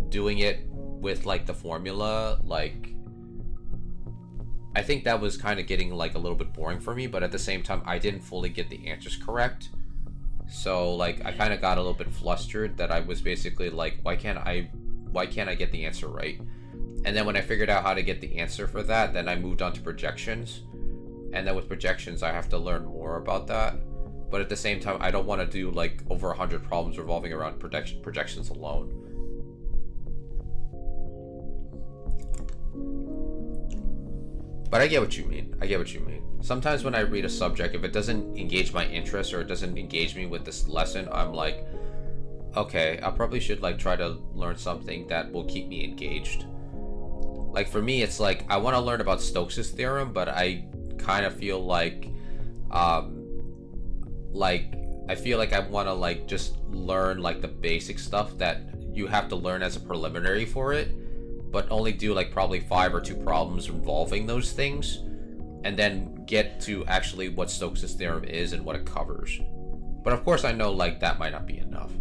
doing it with like the formula, like I think that was kind of getting like a little bit boring for me, but at the same time I didn't fully get the answers correct. So like I kind of got a little bit flustered that I was basically like, why can't I get the answer right? And then when I figured out how to get the answer for that, then I moved on to projections. And then with projections, I have to learn more about that. But at the same time, I don't want to do like over 100 problems revolving around projections alone. But I get what you mean. I get what you mean. Sometimes when I read a subject, if it doesn't engage my interest or it doesn't engage me with this lesson, I'm like, okay, I probably should like try to learn something that will keep me engaged. Like for me, it's like I want to learn about Stokes' theorem, but I kind of feel like I feel like I want to like just learn like the basic stuff that you have to learn as a preliminary for it, but only do like probably 5 or 2 problems involving those things, and then get to actually what Stokes' theorem is and what it covers. But of course I know like that might not be enough.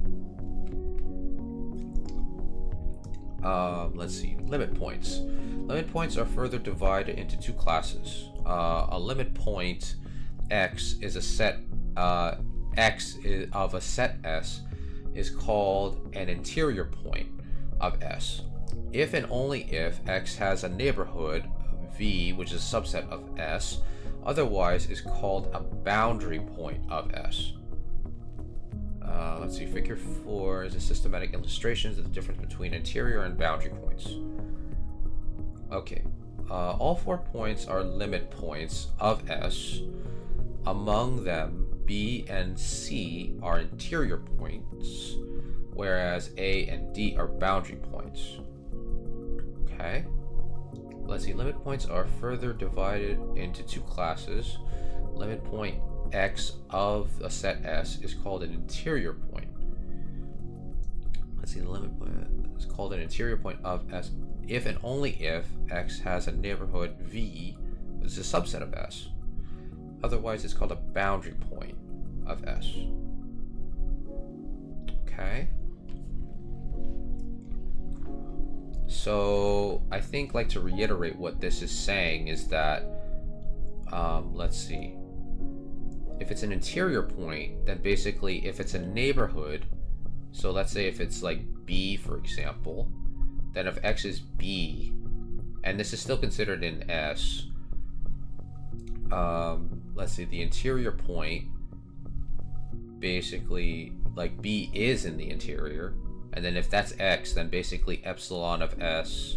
Let's see, limit points. Limit points are further divided into 2 classes. A limit point X is a set of a set S is called an interior point of S. If and only if X has a neighborhood V, which is a subset of S, otherwise is called a boundary point of S. Let's see, figure 4 is a systematic illustration of the difference between interior and boundary points. Okay, all 4 points are limit points of S. Among them, B and C are interior points, whereas A and D are boundary points. Okay, let's see, limit points are further divided into 2 classes. Limit point X of a set S is called an interior point. Let's see, the limit point is called an interior point of S if and only if X has a neighborhood V, which is a subset of S. Otherwise, it's called a boundary point of S. Okay. So I think, like, to reiterate what this is saying is that, let's see. If it's an interior point, then basically if it's a neighborhood, so let's say if it's like B, for example, then if X is B, and this is still considered in S, let's see, the interior point, basically, like B is in the interior, and then if that's X, then basically epsilon of S,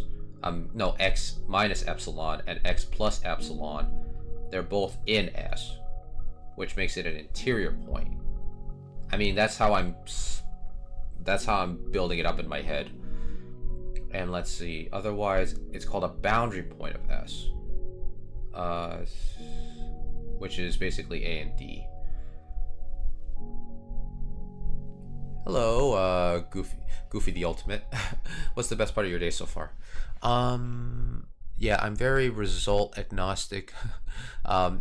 no, X minus epsilon and X plus epsilon, they're both in S, which makes it an interior point. I mean, that's how I'm building it up in my head. And let's see, otherwise it's called a boundary point of S, which is basically A and D. Hello, Goofy the Ultimate. What's the best part of your day so far? Yeah, I'm very result agnostic.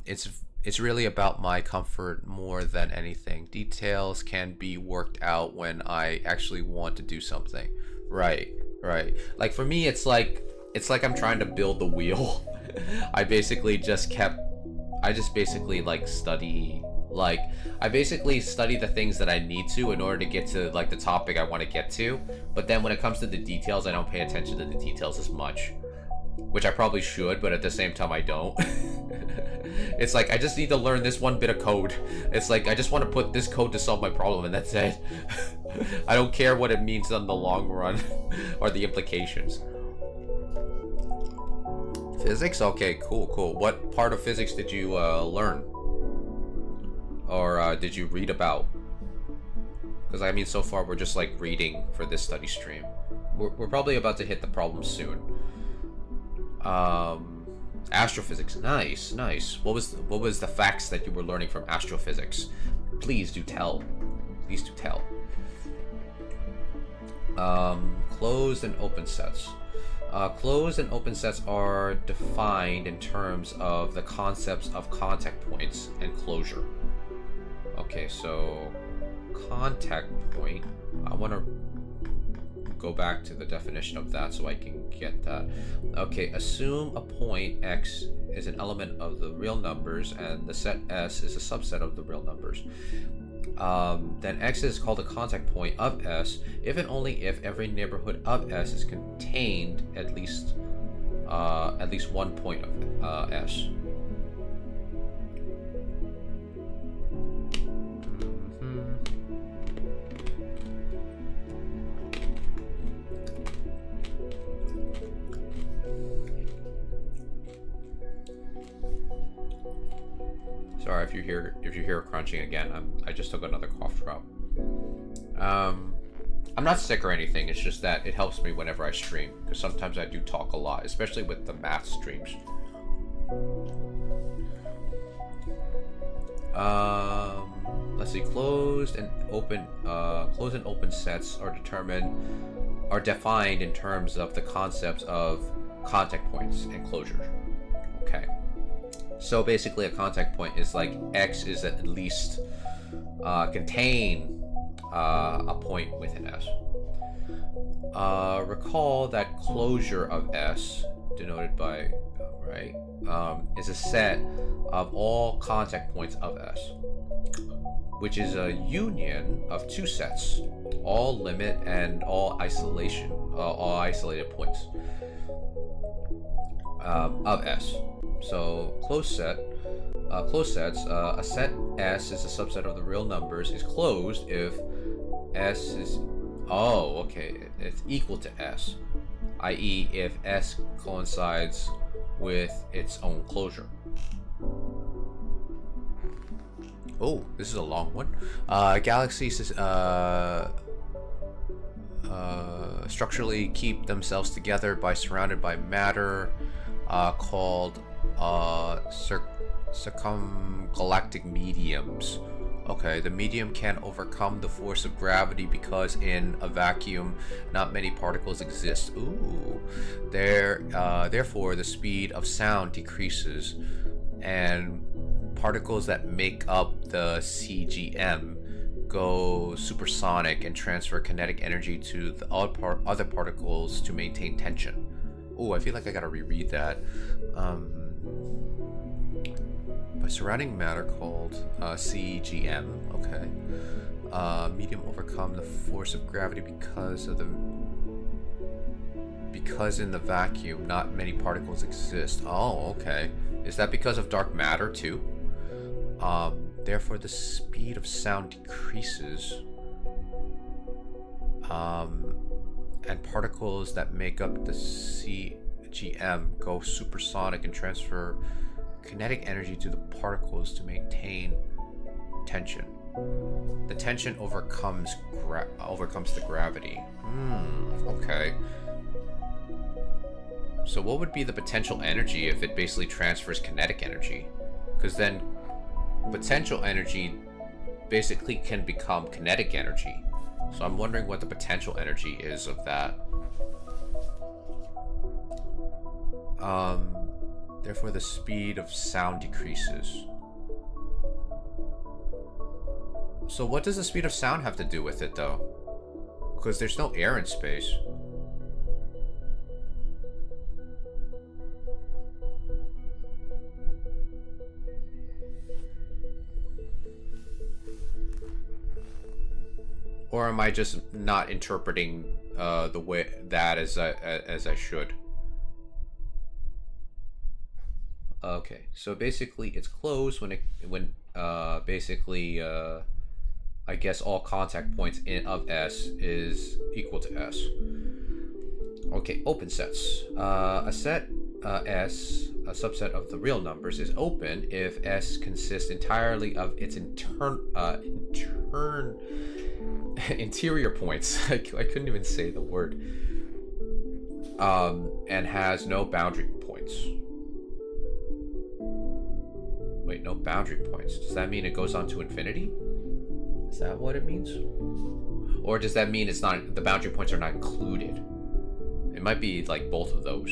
It's really about my comfort more than anything. Details can be worked out when I actually want to do something. Right. Like for me, it's like I'm trying to build the wheel. I basically like study. Like I basically study the things that I need to in order to get to like the topic I want to get to. But then when it comes to the details, I don't pay attention to the details as much, which I probably should, but at the same time I don't. It's like I just need to learn this one bit of code. It's like I just want to put this code to solve my problem, and that's it. I don't care what it means in the long run or the implications. Physics? Okay, cool. What part of physics did you learn? Or did you read about? Because I mean, so far we're just like reading for this study stream. We're probably about to hit the problem soon. Astrophysics. Nice, nice. What was the facts that you were learning from astrophysics? Please do tell. Please do tell. Closed and open sets. Closed and open sets are defined in terms of the concepts of contact points and closure. Okay, so contact point. I want to go back to the definition of that so I can get that. Okay, assume a point X is an element of the real numbers and the set S is a subset of the real numbers. Then X is called a contact point of S if and only if every neighborhood of S is contained at least one point of S. Sorry if you hear crunching again. I just took another cough drop. I'm not sick or anything. It's just that it helps me whenever I stream because sometimes I do talk a lot, especially with the math streams. Let's see. Closed and open sets are defined in terms of the concepts of contact points and closure. Okay. So basically a contact point is like X is at least contain a point within S. Recall that closure of S, denoted by is a set of all contact points of S, which is a union of two sets, all limit and all isolated points of S. So closed sets, a set S is a subset of the real numbers is closed if S is, it's equal to S, i.e. if S coincides with its own closure. Oh, this is a long one. Galaxies structurally keep themselves together by surrounded by matter called circumgalactic mediums. Okay, the medium can overcome the force of gravity because in a vacuum, not many particles exist. Ooh, therefore, the speed of sound decreases, and particles that make up the CGM go supersonic and transfer kinetic energy to the other particles to maintain tension. Oh, I feel like I gotta reread that. By surrounding matter called CGM. Okay. Medium overcome the force of gravity because in the vacuum not many particles exist. Oh, okay. Is that because of dark matter too? Therefore the speed of sound decreases. And particles that make up the CGM go supersonic and transfer kinetic energy to the particles to maintain tension. The tension overcomes the gravity. Okay. So what would be the potential energy if it basically transfers kinetic energy? Because then potential energy basically can become kinetic energy. So I'm wondering what the potential energy is of that. Therefore the speed of sound decreases. So what does the speed of sound have to do with it though? Because there's no air in space. Or am I just not interpreting the way that as I should? Okay, so basically it's closed when basically I guess all contact points of S is equal to S. Okay, open sets. A set S, a subset of the real numbers, is open if S consists entirely of its interior points. I couldn't even say the word. And has no boundary points. Wait, no boundary points. Does that mean it goes on to infinity? Is that what it means? Or does that mean it's not, the boundary points are not included? It might be like both of those.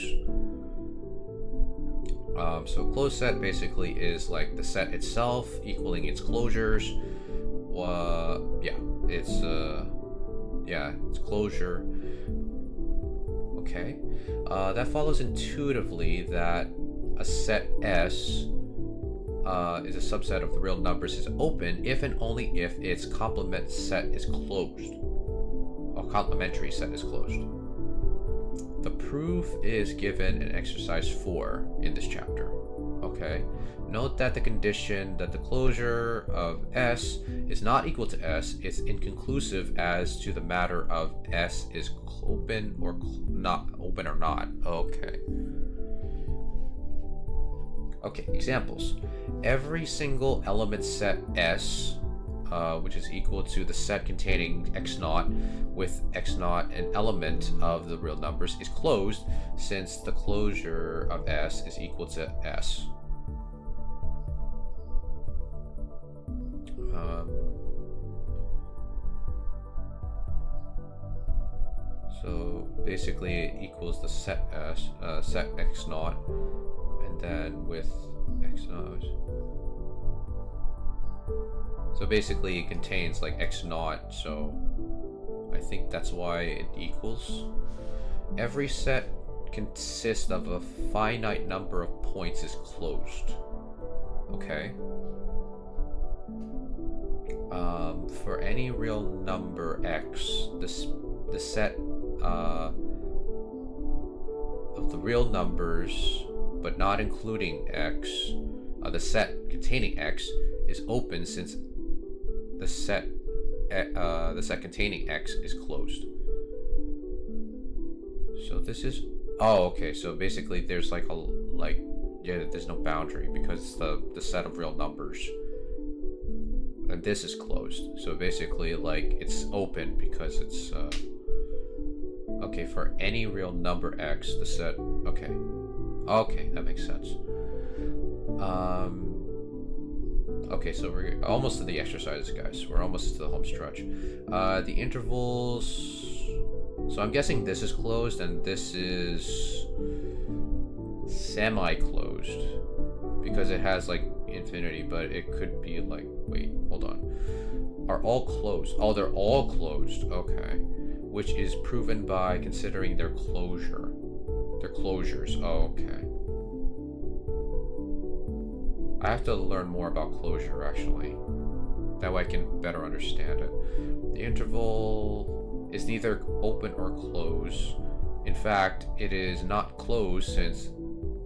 So closed set basically is like the set itself equaling its closures. It's closure. Okay. That follows intuitively that a set S is a subset of the real numbers is open if and only if its complement set is closed. Or complementary set is closed. The proof is given in exercise 4 in this chapter. Okay. Note that the condition that the closure of S is not equal to S is inconclusive as to the matter of S is open or not open or not. Okay. Okay, examples. Every single element set S, which is equal to the set containing x0 with x0 an element of the real numbers, is closed since the closure of S is equal to S. So basically it equals the set S, set x0, and then with x0. So basically it contains like x0, so I think that's why it equals. Every set consists of a finite number of points is closed. Okay. For any real number x, the set of the real numbers, but not including x, the set containing x is open since the set containing x is closed. So this is okay. So basically, there's there's no boundary because the set of real numbers. And this is closed. So basically, like, it's open because it's okay, for any real number x, the set. Okay, that makes sense. Okay, so we're almost to the exercises, guys. We're almost to the home stretch. The intervals. So I'm guessing this is closed and this is semi-closed because it has like infinity, but it could be like, wait, hold on. Are all closed? Oh, they're all closed. Okay. Which is proven by considering their closure. Their closures. Oh, okay. I have to learn more about closure, actually. That way I can better understand it. The interval is neither open or closed. In fact, it is not closed since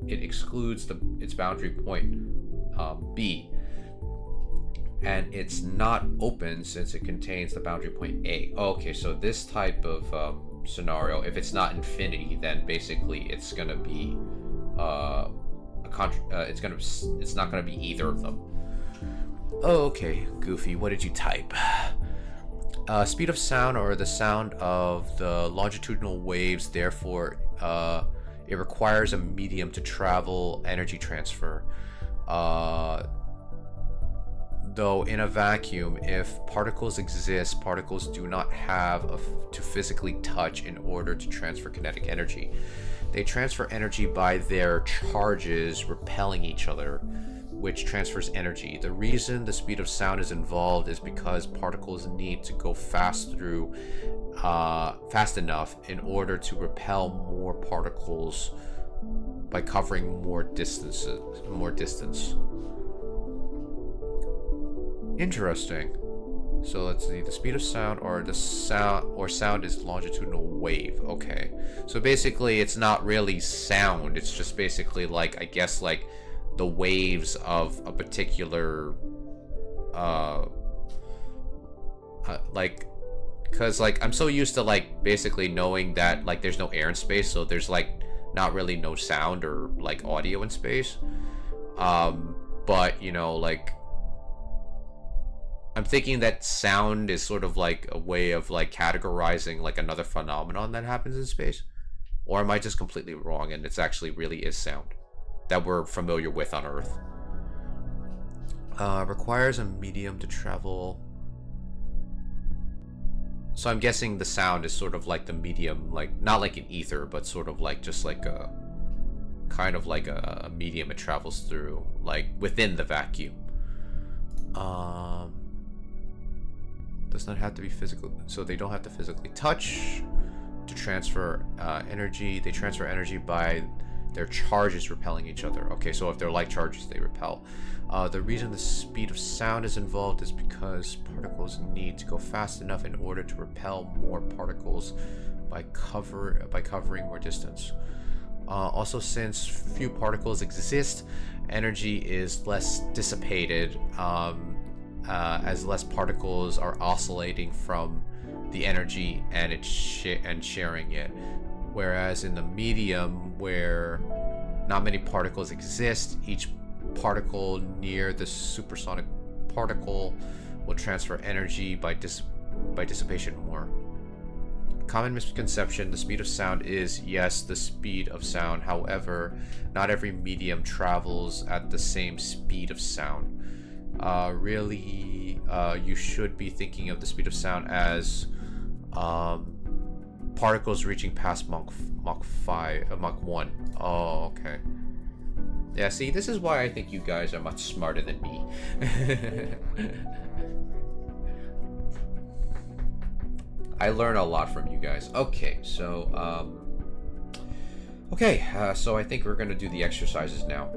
it excludes its boundary point, B. And it's not open since it contains the boundary point A. Okay, so this type of scenario, if it's not infinity, then basically it's gonna be it's not gonna be either of them. Oh, okay, Goofy, what did you type? Speed of sound, or the sound of the longitudinal waves, therefore it requires a medium to travel energy transfer. Though in a vacuum, if particles exist, particles do not have to physically touch in order to transfer kinetic energy. They transfer energy by their charges repelling each other, which transfers energy. The reason the speed of sound is involved is because particles need to go fast enough in order to repel more particles by covering more distance. Interesting. So let's see, the speed of sound or sound is longitudinal wave. Okay. So basically it's not really sound, it's just basically like, I guess, like the waves of a particular because like I'm so used to like basically knowing that like there's no air in space, so there's like not really no sound or like audio in space, but you know, like I'm thinking that sound is sort of like a way of like categorizing like another phenomenon that happens in space. Or am I just completely wrong and it's actually really is sound that we're familiar with on Earth? Requires a medium to travel. So I'm guessing the sound is sort of like the medium, like not like an ether, but sort of like just like a kind of like a medium it travels through, like within the vacuum. Does not have to be physical, so they don't have to physically touch to transfer energy. They transfer energy by their charges repelling each other. Okay, so if they're like charges, they repel. The reason the speed of sound is involved is because particles need to go fast enough in order to repel more particles by covering more distance. Also, since few particles exist, energy is less dissipated as less particles are oscillating from the energy and sharing it. Whereas in the medium, where not many particles exist, each particle near the supersonic particle will transfer energy by dissipation more. Common misconception: the speed of sound is, yes, the speed of sound. However, not every medium travels at the same speed of sound. Really, you should be thinking of the speed of sound as particles reaching past Mach 1. Oh, okay. Yeah, see, this is why I think you guys are much smarter than me. I learn a lot from you guys. Okay, so so I think we're gonna do the exercises now.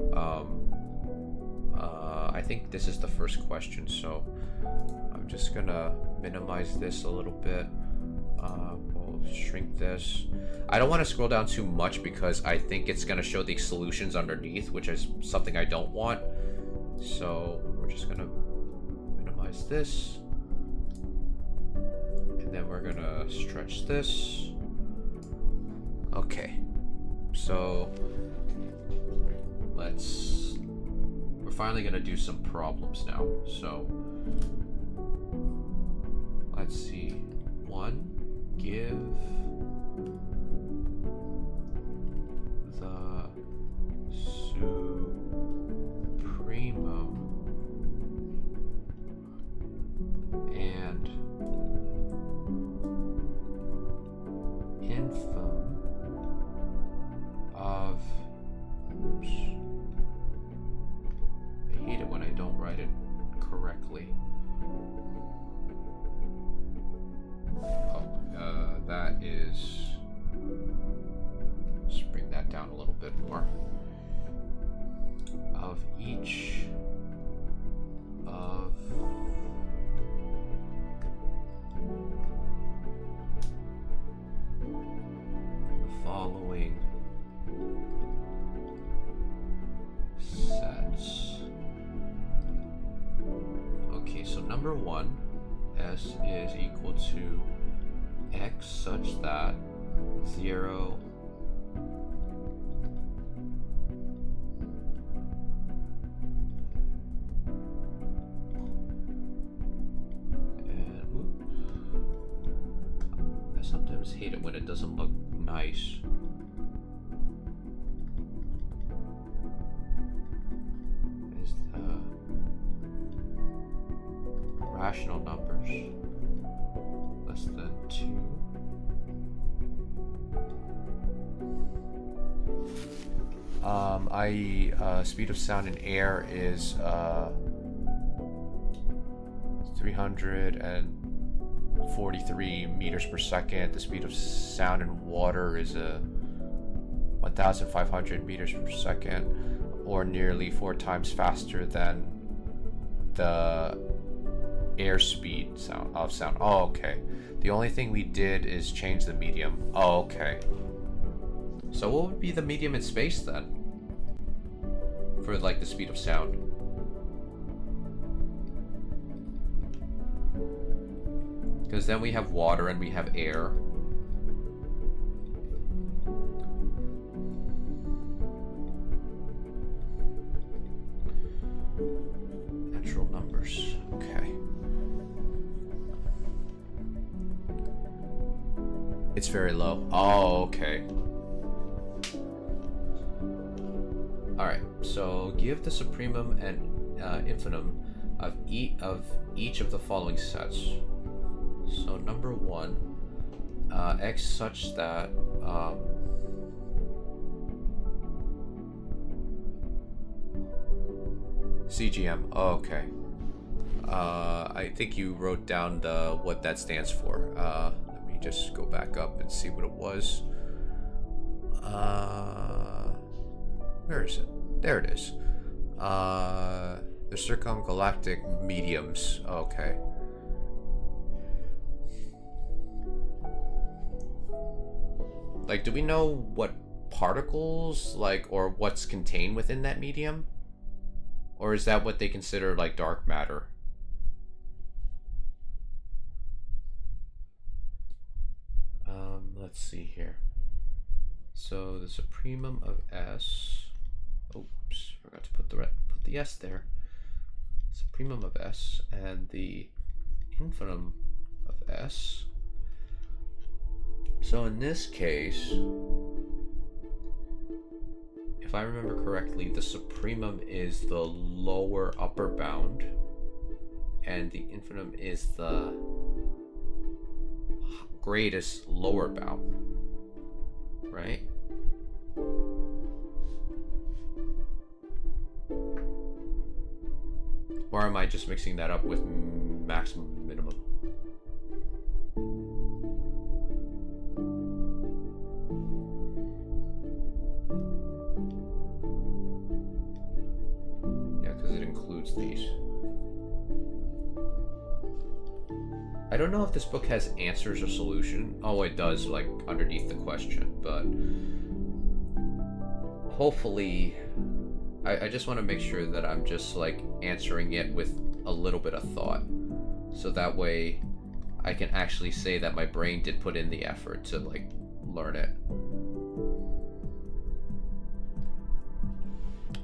I think this is the first question, so I'm just gonna minimize this a little bit. We'll shrink this. I don't want to scroll down too much because I think it's gonna show the solutions underneath, which is something I don't want. So we're just gonna minimize this. And then we're gonna stretch this. Okay. So we're finally gonna do some problems now. So let's see. 1, give the supremum and infimum of, oops, I hate it when I don't write it correctly. That is, let's bring that down a little bit more. Of each of the following sets. Okay, so number 1, S is equal to X such that 0 and I sometimes hate it when it doesn't look nice. Is the rational numbers less than 2. Speed of sound in air is 343 meters per second. The speed of sound in water is 1,500 meters per second, or nearly 4 times faster than the airspeed of sound. Oh, okay. The only thing we did is change the medium. Oh, okay. So what would be the medium in space then? For like the speed of sound? Because then we have water and we have air. Natural numbers. Okay. It's very low. Oh, okay. Alright, so give the supremum and infimum each of the following sets. So number one, x such that CGM. Oh, okay. I think you wrote down what that stands for. Let me just go back up and see what it was. Where is it? There it is. The circumgalactic mediums. Okay. Like, do we know what particles, like, or what's contained within that medium? Or is that what they consider, like, dark matter? Let's see here. So the supremum of S. Oops, forgot to put the S there. Supremum of S and the infimum of S. So in this case, if I remember correctly, the supremum is the lower upper bound, and the infimum is the greatest lower bound, right? Or am I just mixing that up with maximum minimum? Yeah, because it includes these. I don't know if this book has answers or solution. Oh, it does, like, underneath the question, but hopefully I just want to make sure that I'm just, like, answering it with a little bit of thought, so that way I can actually say that my brain did put in the effort to, like, learn it.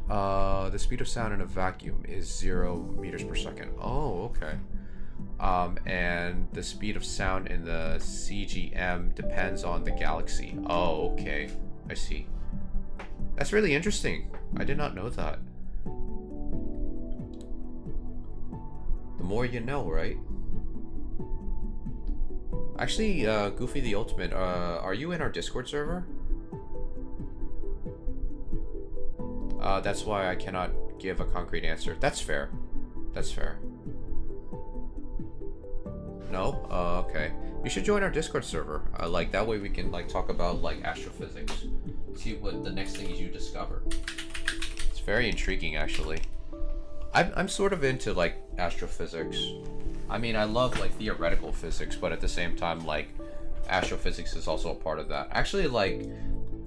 The speed of sound in a vacuum is 0 meters per second. Oh, okay. And the speed of sound in the CGM depends on the galaxy. Oh, okay. I see. That's really interesting. I did not know that. The more you know, right? Actually, Goofy the Ultimate, are you in our Discord server? That's why I cannot give a concrete answer. That's fair. That's fair. No? Okay. You should join our Discord server. Like, that way we can, like, talk about, like, astrophysics. See what the next things you discover. It's very intriguing, actually. I'm sort of into, like, astrophysics. I mean, I love, like, theoretical physics, but at the same time, like, astrophysics is also a part of that. Actually, like,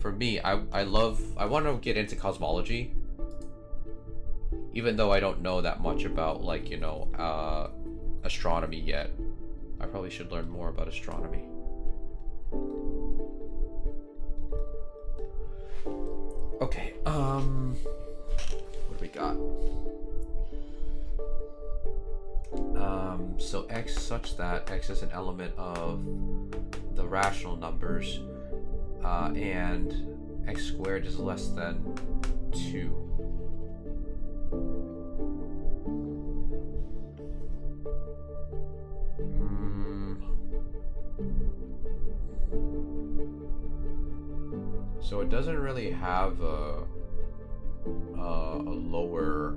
for me, I want to get into cosmology. Even though I don't know that much about, like, you know, astronomy yet. I probably should learn more about astronomy. Okay, what do we got? So x such that x is an element of the rational numbers, and x squared is less than 2. So it doesn't really have a lower,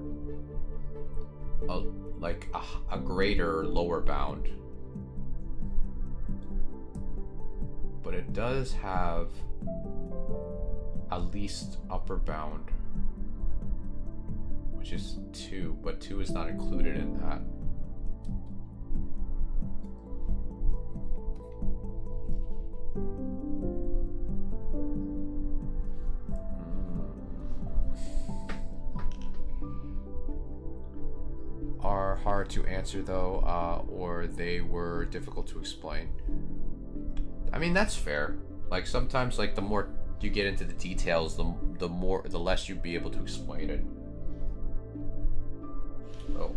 like a greater lower bound, but it does have a least upper bound, which is 2, but 2 is not included in that. Are hard to answer though, or they were difficult to explain. I mean, that's fair. Like, sometimes, like, the more you get into the details, the less you'd be able to explain it. Oh,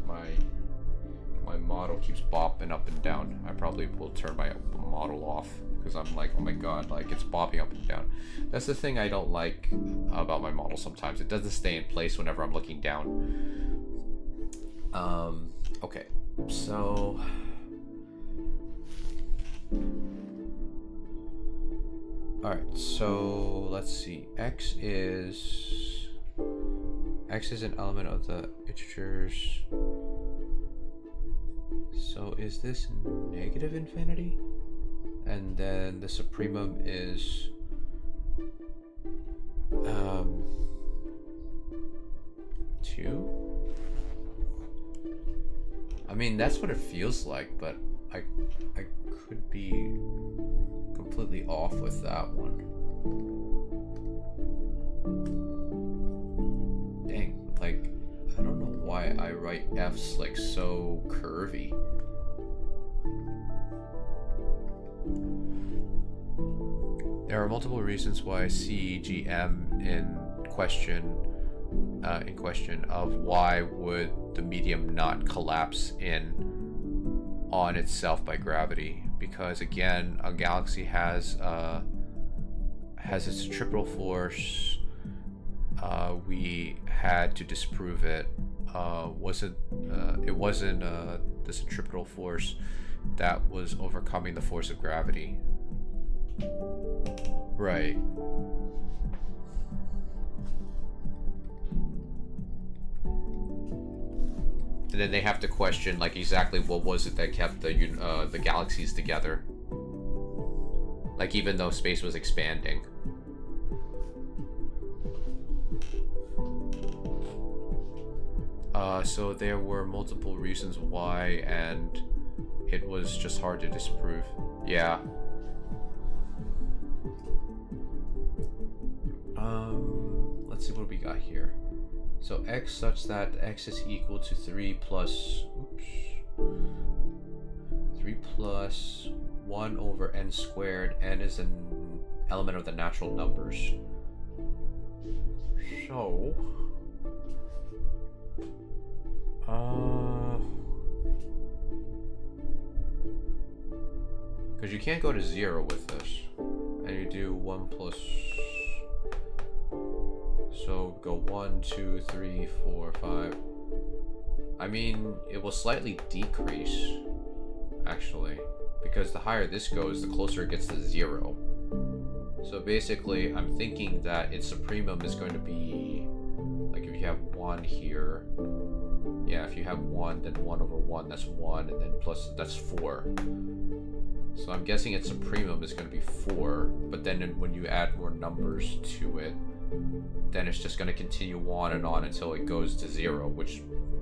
my model keeps bopping up and down. I probably will turn my model off because I'm like, oh my god, like, it's bopping up and down. That's the thing I don't like about my model sometimes. It doesn't stay in place whenever I'm looking down. Okay, so all right, so let's see. X is an element of the integers. So is this negative infinity? And then the supremum is 2? I mean, that's what it feels like, but I could be completely off with that one. Dang, like, I don't know why I write F's like so curvy. There are multiple reasons why CGM in question of why would the medium not collapse on itself by gravity, because again a galaxy has its centripetal force. We had to disprove it. It wasn't the centripetal force that was overcoming the force of gravity. Right. And then they have to question, like, exactly what was it that kept the galaxies together. Like, even though space was expanding. So there were multiple reasons why, and it was just hard to disprove. Yeah. Let's see what we got here. So x such that x is equal to 3 plus 1 over n squared. N is an element of the natural numbers. So because you can't go to 0 with this, and you do 1 plus. So go 1, 2, 3, 4, 5. I mean, it will slightly decrease, actually, because the higher this goes, the closer it gets to 0. So basically, I'm thinking that its supremum is going to be, like, if you have 1 here, yeah, if you have 1, then 1 over 1, that's 1, and then plus, that's 4. So I'm guessing its supremum is going to be 4, but then when you add more numbers to it, then it's just going to continue on and on until it goes to 0, which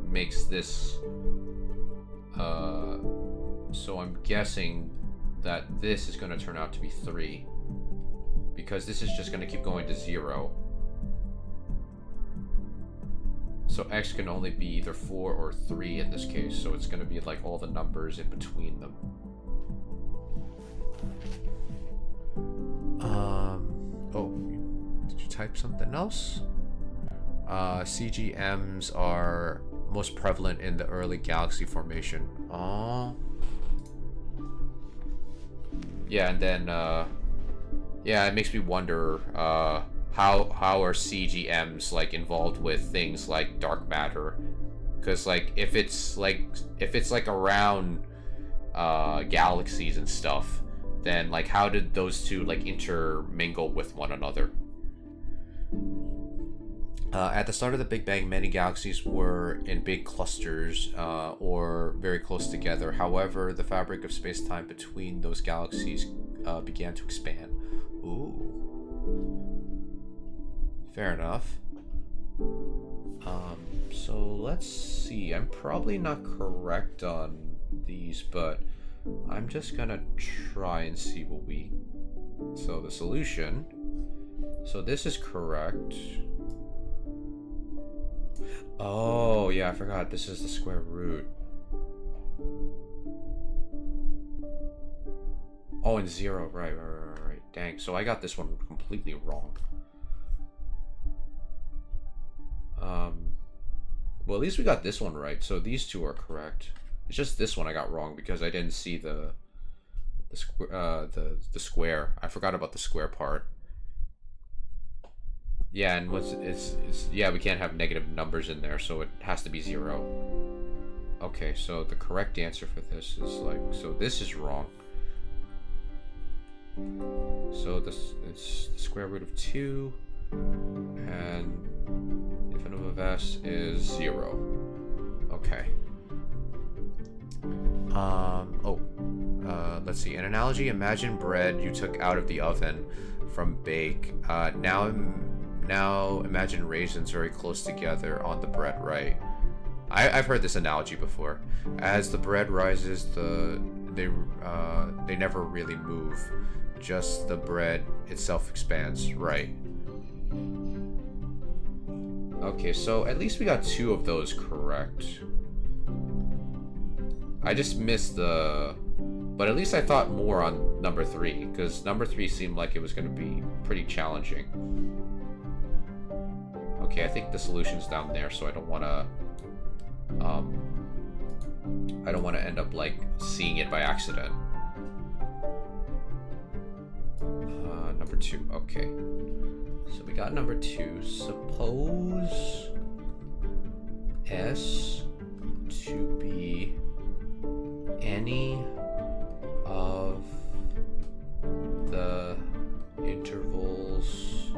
makes this so I'm guessing that this is going to turn out to be 3, because this is just going to keep going to 0. So x can only be either 4 or 3 in this case, so it's going to be like all the numbers in between them. Oh, did you type something else? CGMs are most prevalent in the early galaxy formation. Yeah, and then yeah, it makes me wonder how are CGMs like involved with things like dark matter? Because like if it's like around galaxies and stuff, then like how did those two like intermingle with one another? At the start of the Big Bang, many galaxies were in big clusters or very close together. However, the fabric of space-time between those galaxies began to expand. Ooh. Fair enough. So let's see. I'm probably not correct on these, but I'm just gonna try and see what we... So the solution. So this is correct. Oh, yeah, I forgot. This is the square root. Oh, and 0. Right. Dang. So I got this one completely wrong. Well, at least we got this one right. So these two are correct. It's just this one I got wrong because I didn't see the square. I forgot about the square part. Yeah, and it's yeah, we can't have negative numbers in there, so it has to be 0. Okay, so the correct answer for this is like, so this is wrong. So this is the square root of 2, and the infinitive of s is 0. Okay. Let's see. An analogy: imagine bread you took out of the oven from bake. Now imagine raisins very close together on the bread, right? I've heard this analogy before. As the bread rises, they never really move. Just the bread itself expands, right? Okay, so at least we got 2 of those correct. I just missed but at least I thought more on number 3, because number 3 seemed like it was going to be pretty challenging. Okay, I think the solution's down there, so I don't want to end up like seeing it by accident. Number 2, okay. So we got number 2. Suppose S to be any of the intervals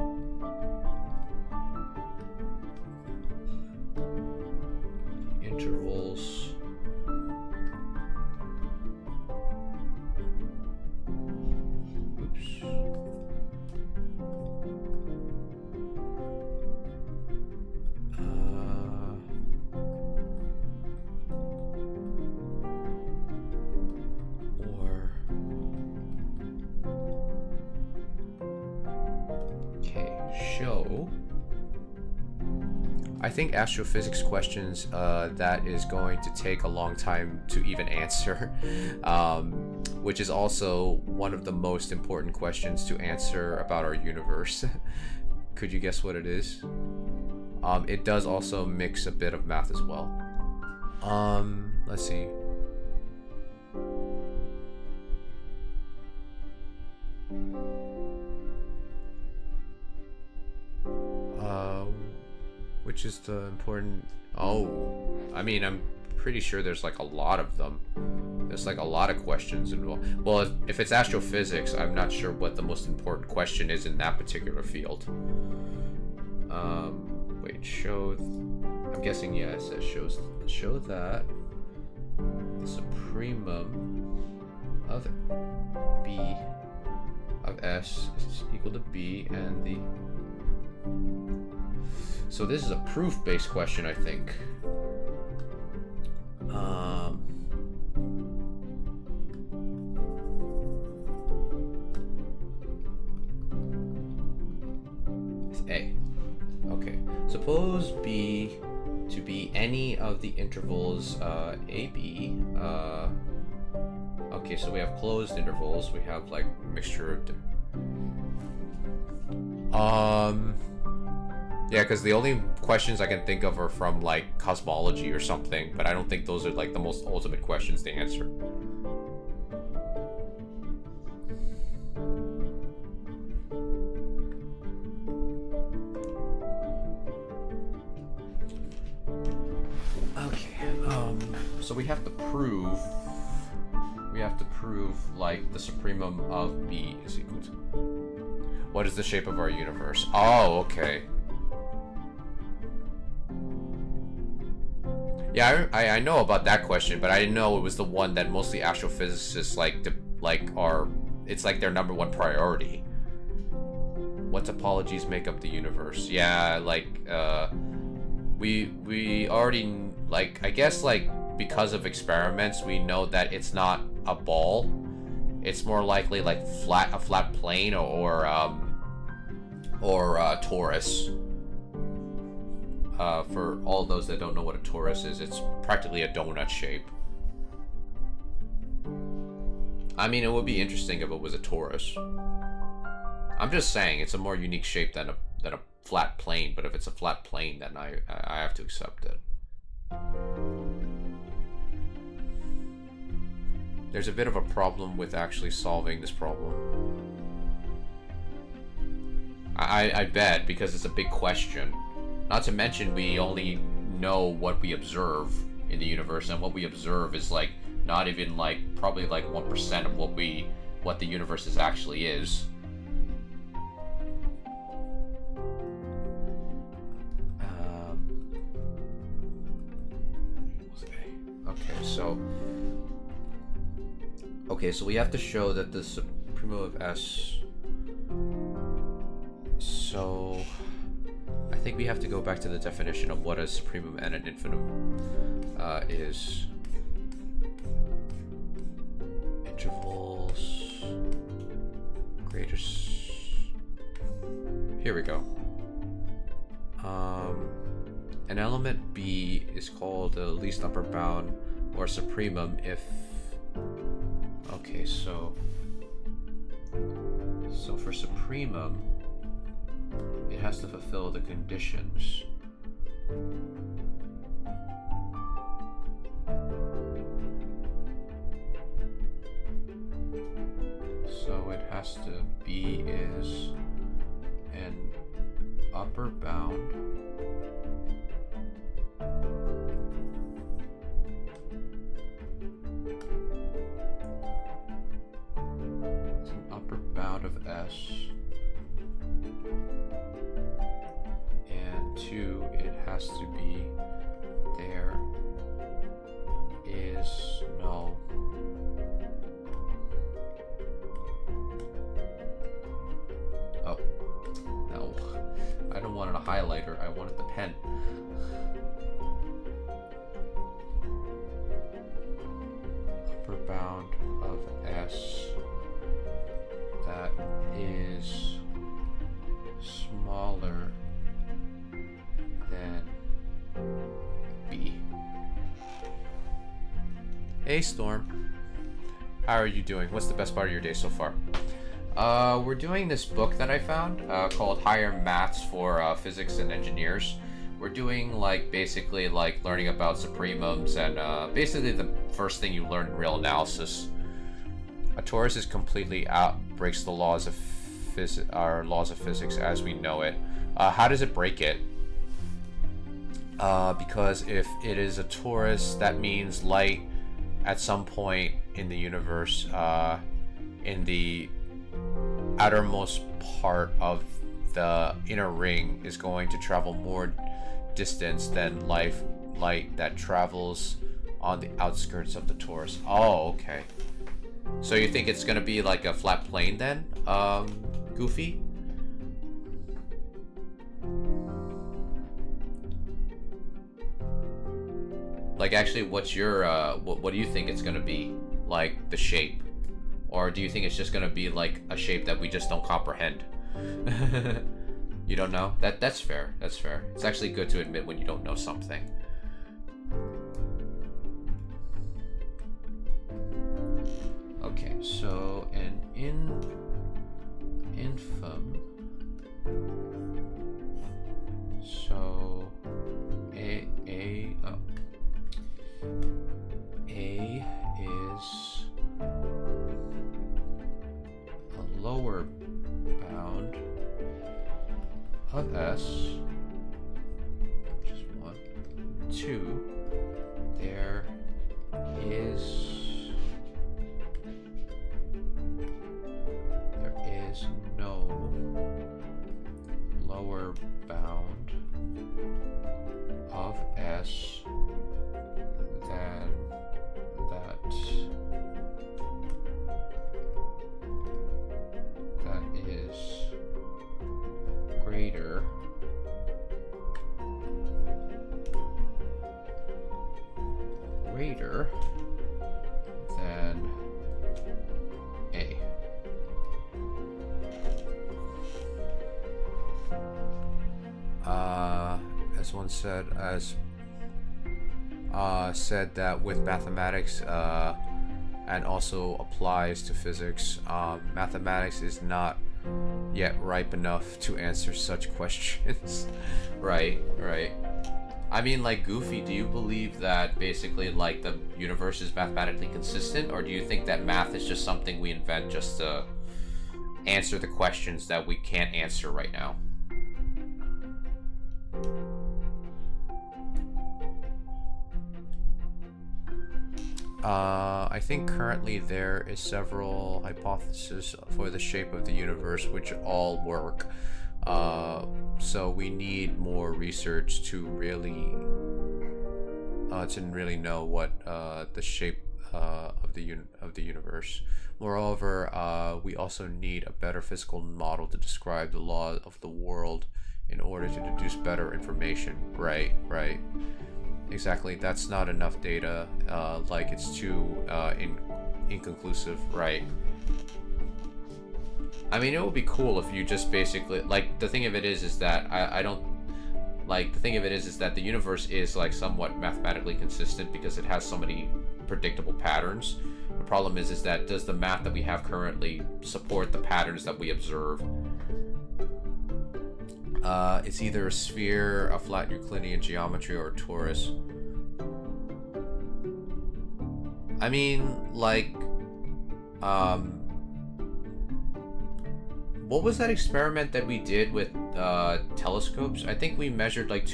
I think astrophysics questions, that is going to take a long time to even answer, which is also one of the most important questions to answer about our universe. Could you guess what it is? It does also mix a bit of math as well. Let's see. Which is the important... Oh, I mean, I'm pretty sure there's like a lot of them. There's like a lot of questions involved. Well, if it's astrophysics, I'm not sure what the most important question is in that particular field. Wait, show... I'm guessing, yeah, it says show that the supremum of B of S is equal to B, and the... So this is a proof-based question, I think. It's A. Okay. Suppose B to be any of the intervals AB. Okay, so we have closed intervals. We have like mixture of... Yeah, because the only questions I can think of are from, like, cosmology or something, but I don't think those are, like, the most ultimate questions to answer. Okay, so we have to prove, like, the supremum of B is equal to... What is the shape of our universe? Oh, okay. Yeah, I know about that question, but I didn't know it was the one that mostly astrophysicists it's like their number 1 priority. What topologies make up the universe? Yeah, like, we already, like, I guess, like, because of experiments, we know that it's not a ball. It's more likely, like, a flat plane or torus. For all those that don't know what a torus is, it's practically a donut shape. I mean, it would be interesting if it was a torus. I'm just saying, it's a more unique shape than a flat plane, but if it's a flat plane, then I have to accept it. There's a bit of a problem with actually solving this problem. I bet, because it's a big question. Not to mention, we only know what we observe. in the universe, and what we observe is like not even like probably like 1% of what the universe is actually is. Okay, so we have to show that the supremo of S. So I think we have to go back to the definition of what a supremum and an infimum is. Intervals greatest. Here we go. An element B is called the least upper bound or supremum if. Okay, so for supremum, it has to fulfill the conditions. So it has to be is an upper bound of S, and 2, it has to be there is no no, I don't want a highlighter, I wanted the pen. Upper bound of S that is smaller than B. Hey Storm, how are you doing? What's the best part of your day so far? We're doing this book that I found called Higher Maths for Physics and Engineers. We're doing like basically like learning about supremums and basically the first thing you learn in real analysis. A torus is completely breaks the laws of physics as we know it. How does it break it? Because if it is a torus, that means light at some point in the universe, in the outermost part of the inner ring, is going to travel more distance than light that travels on the outskirts of the torus. Oh, okay. So you think it's gonna be like a flat plane then, Goofy? Like actually, what's your what do you think it's gonna be? Like the shape, or do you think it's just gonna be like a shape that we just don't comprehend? You don't know? That's fair. That's fair. It's actually good to admit when you don't know something. Okay, so an infim. So A is a lower bound of S, which is 1, 2. There is no lower bound of S than that is greater than A. As one said, said that with mathematics, and also applies to physics, mathematics is not yet ripe enough to answer such questions. Right. I mean, like, Goofy, do you believe that basically, like, the universe is mathematically consistent, or do you think that math is just something we invent just to answer the questions that we can't answer right now? I think currently there is several hypotheses for the shape of the universe which all work. So we need more research to really know what the shape of the universe. Moreover, we also need a better physical model to describe the law of the world in order to deduce better information. Right. Exactly. That's not enough data. Like it's too inconclusive. Right. I mean, it would be cool if you just basically, like, the thing of it is that I don't, like, the thing of it is that the universe is, like, somewhat mathematically consistent because it has so many predictable patterns. The problem is that does the math that we have currently support the patterns that we observe? It's either a sphere, a flat Euclidean geometry, or a torus. I mean, like, what was that experiment that we did with telescopes? I think we measured like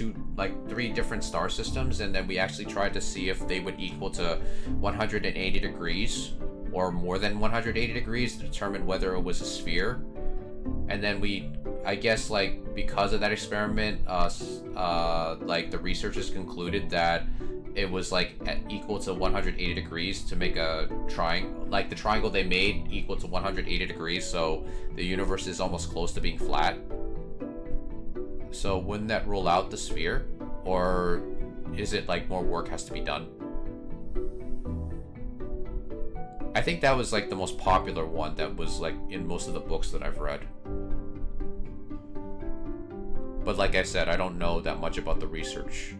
three different star systems, and then we actually tried to see if they would equal to 180 degrees or more than 180 degrees to determine whether it was a sphere. And then I guess, like, because of that experiment, like, the researchers concluded that it was, like, equal to 180 degrees to make a triangle. Like, the triangle they made equal to 180 degrees, so the universe is almost close to being flat. So wouldn't that rule out the sphere? Or is it, like, more work has to be done? I think that was, like, the most popular one that was, like, in most of the books that I've read. But like I said, I don't know that much about the research.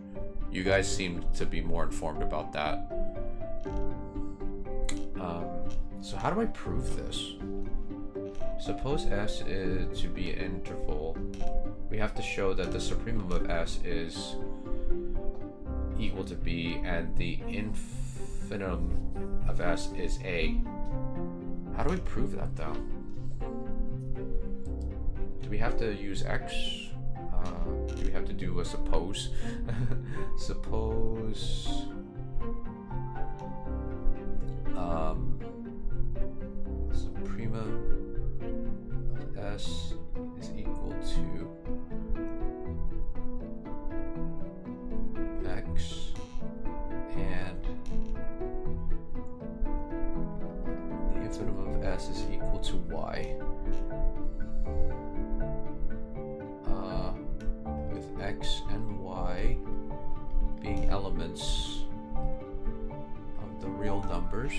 You guys seem to be more informed about that. So how do I prove this? Suppose S is to be an interval. We have to show that the supremum of S is equal to B and the infinitum of S is A. How do we prove that though? Do we have to use X? Do we have to do a suppose? Suppose supremum of S is equal to X and the infinitum of S is equal to Y. With X and Y being elements of the real numbers.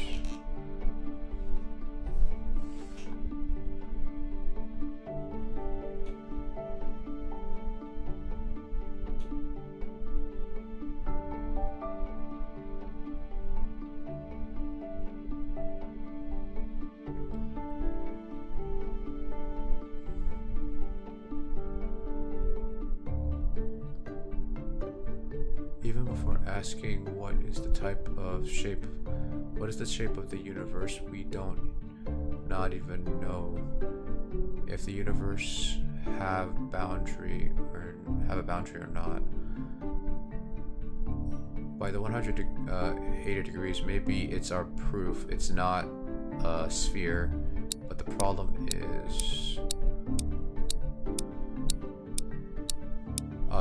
Even before asking what is the type of shape, what is the shape of the universe, we not even know if the universe have a boundary or not. By the 180 degrees, maybe it's our proof it's not a sphere, but the problem is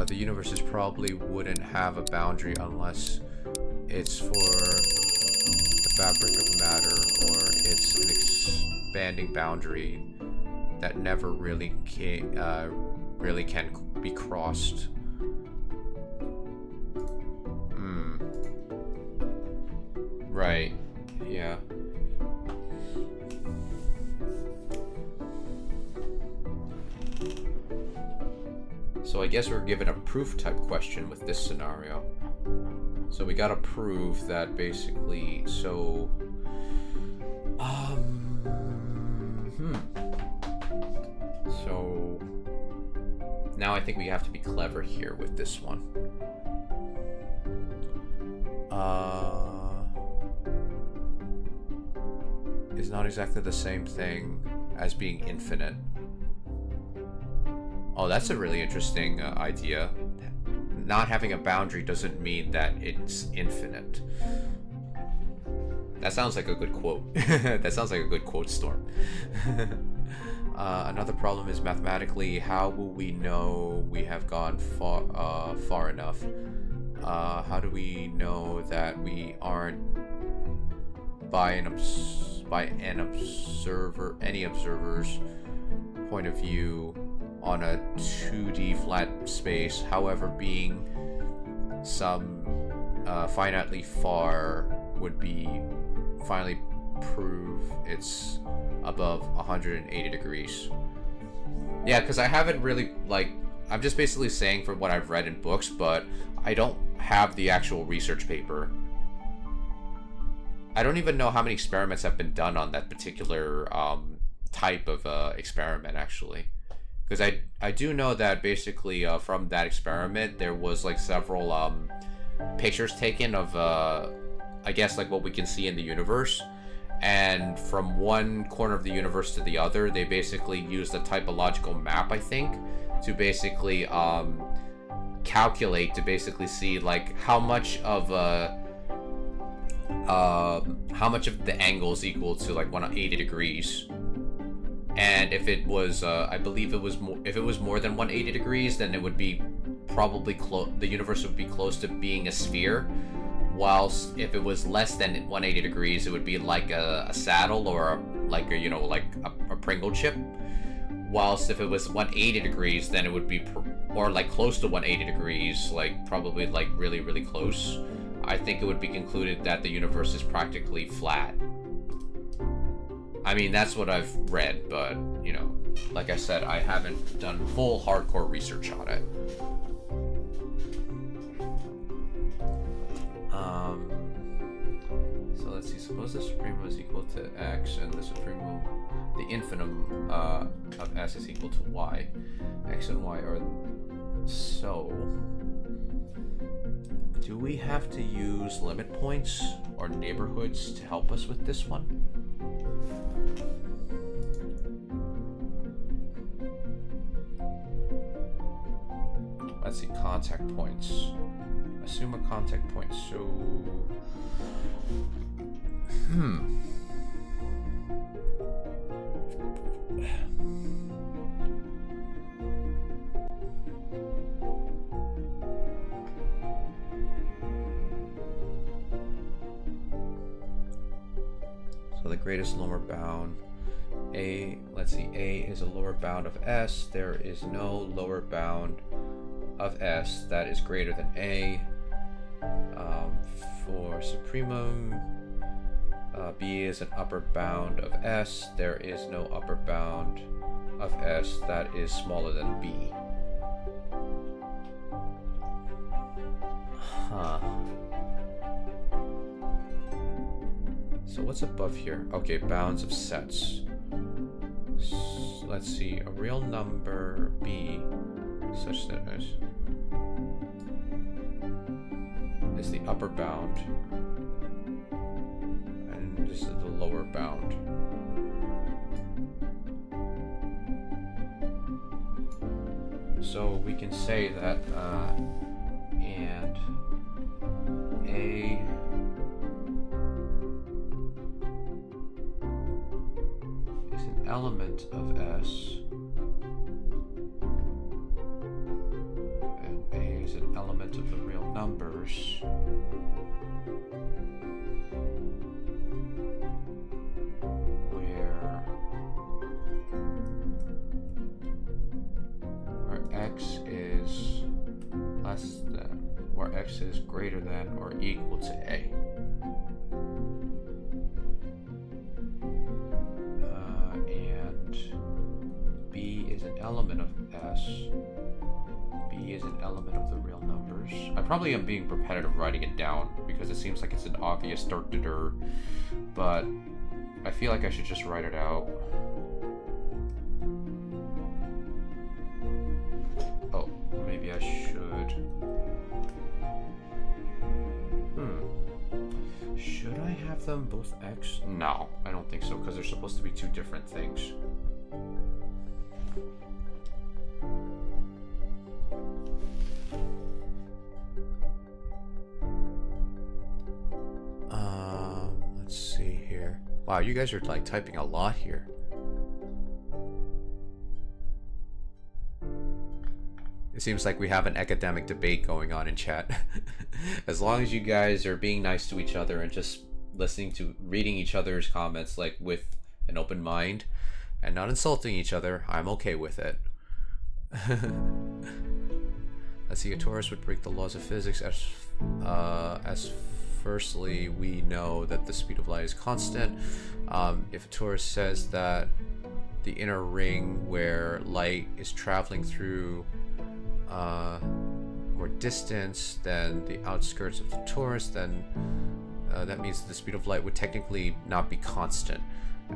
the universe probably wouldn't have a boundary unless it's for the fabric of matter, or it's an expanding boundary that never really can be crossed. Right. Yeah. So I guess we're given a proof type question with this scenario. So we gotta prove that basically, so... So... Now I think we have to be clever here with this one. Is not exactly the same thing as being infinite. Oh, that's a really interesting idea. Not having a boundary doesn't mean that it's infinite. That sounds like a good quote. That sounds like a good quote storm. Another problem is mathematically, how will we know we have gone far enough? How do we know that we aren't by any observer's point of view on a 2D flat space, however, being some finitely far would be finally prove it's above 180 degrees. Yeah, because I haven't really, like, I'm just basically saying from what I've read in books, but I don't have the actual research paper. I don't even know how many experiments have been done on that particular type of experiment, actually. Because I do know that basically from that experiment, there was like several pictures taken of, I guess, like what we can see in the universe. And from one corner of the universe to the other, they basically used a typological map, I think, to basically calculate, to basically see like how much of the angle is equal to like 180 degrees. And if it was, I believe it was more, if it was more than 180 degrees, then it would be probably the universe would be close to being a sphere. Whilst if it was less than 180 degrees, it would be like a saddle or like a Pringle chip. Whilst if it was 180 degrees, then it would be or like close to 180 degrees, like probably like really, really close. I think it would be concluded that the universe is practically flat. I mean, that's what I've read, but, you know, like I said, I haven't done full hardcore research on it. So let's see, suppose the supremum is equal to x and the supremum, the infimum of s is equal to y. X and y are so. Do we have to use limit points or neighborhoods to help us with this one? Let's see, contact points. Assume a contact point, so... So the greatest lower bound, A, let's see, A is a lower bound of S. There is no lower bound of S that is greater than A. For supremum, B is an upper bound of S. There is no upper bound of S that is smaller than B. Huh. So what's above here? Okay, bounds of sets. Let's see, a real number B such that is the upper bound, and this is the lower bound. So we can say that and A is an element of S, and A is an element of the real numbers, where X is less than, or X is greater than or equal to A. And B is an element of S. B is an element of the real numbers. I probably am being repetitive writing it down because it seems like it's an obvious dirt, but I feel like I should just write it out. Oh, maybe I should. Should I have them both X? No, I don't think so, because they're supposed to be two different things. Let's here. Wow, you guys are like typing a lot here. It seems like we have an academic debate going on in chat. As long as you guys are being nice to each other and just reading each other's comments like with an open mind and not insulting each other, I'm okay with it. Let's see, a torus would break the laws of physics as firstly, we know that the speed of light is constant. If a torus says that the inner ring where light is traveling through more distance than the outskirts of the torus, then that means the speed of light would technically not be constant,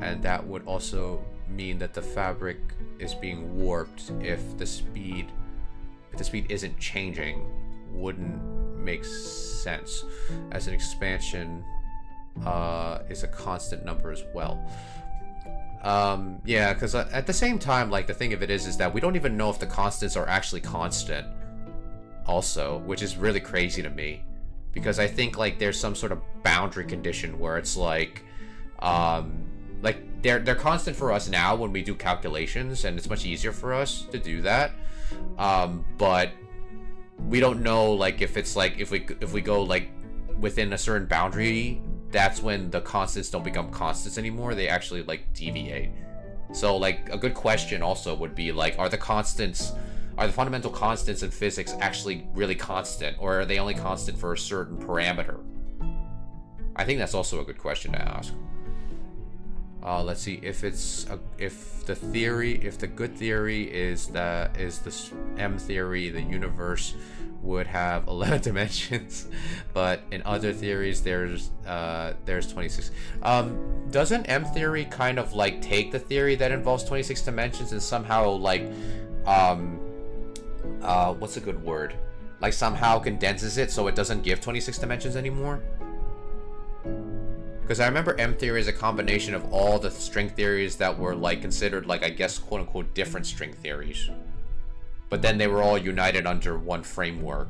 and that would also mean that the fabric is being warped if the speed isn't changing. Wouldn't make sense, as an expansion is a constant number as well. Yeah, because at the same time, like, the thing of it is that we don't even know if the constants are actually constant also, which is really crazy to me, because I think like there's some sort of boundary condition where it's like they're constant for us now when we do calculations, and it's much easier for us to do that, but we don't know, like, if it's like if we go like within a certain boundary, that's when the constants don't become constants anymore. They actually like deviate. So like a good question also would be like, are the fundamental constants in physics actually really constant, or are they only constant for a certain parameter? I think that's also a good question to ask. Let's see, if the good theory is the M theory, the universe would have 11 dimensions, but in other theories there's 26. Doesn't M theory kind of like take the theory that involves 26 dimensions and somehow like what's a good word, like somehow condenses it so it doesn't give 26 dimensions anymore? Because I remember M theory is a combination of all the string theories that were like considered like, I guess, quote unquote different string theories, but then they were all united under one framework.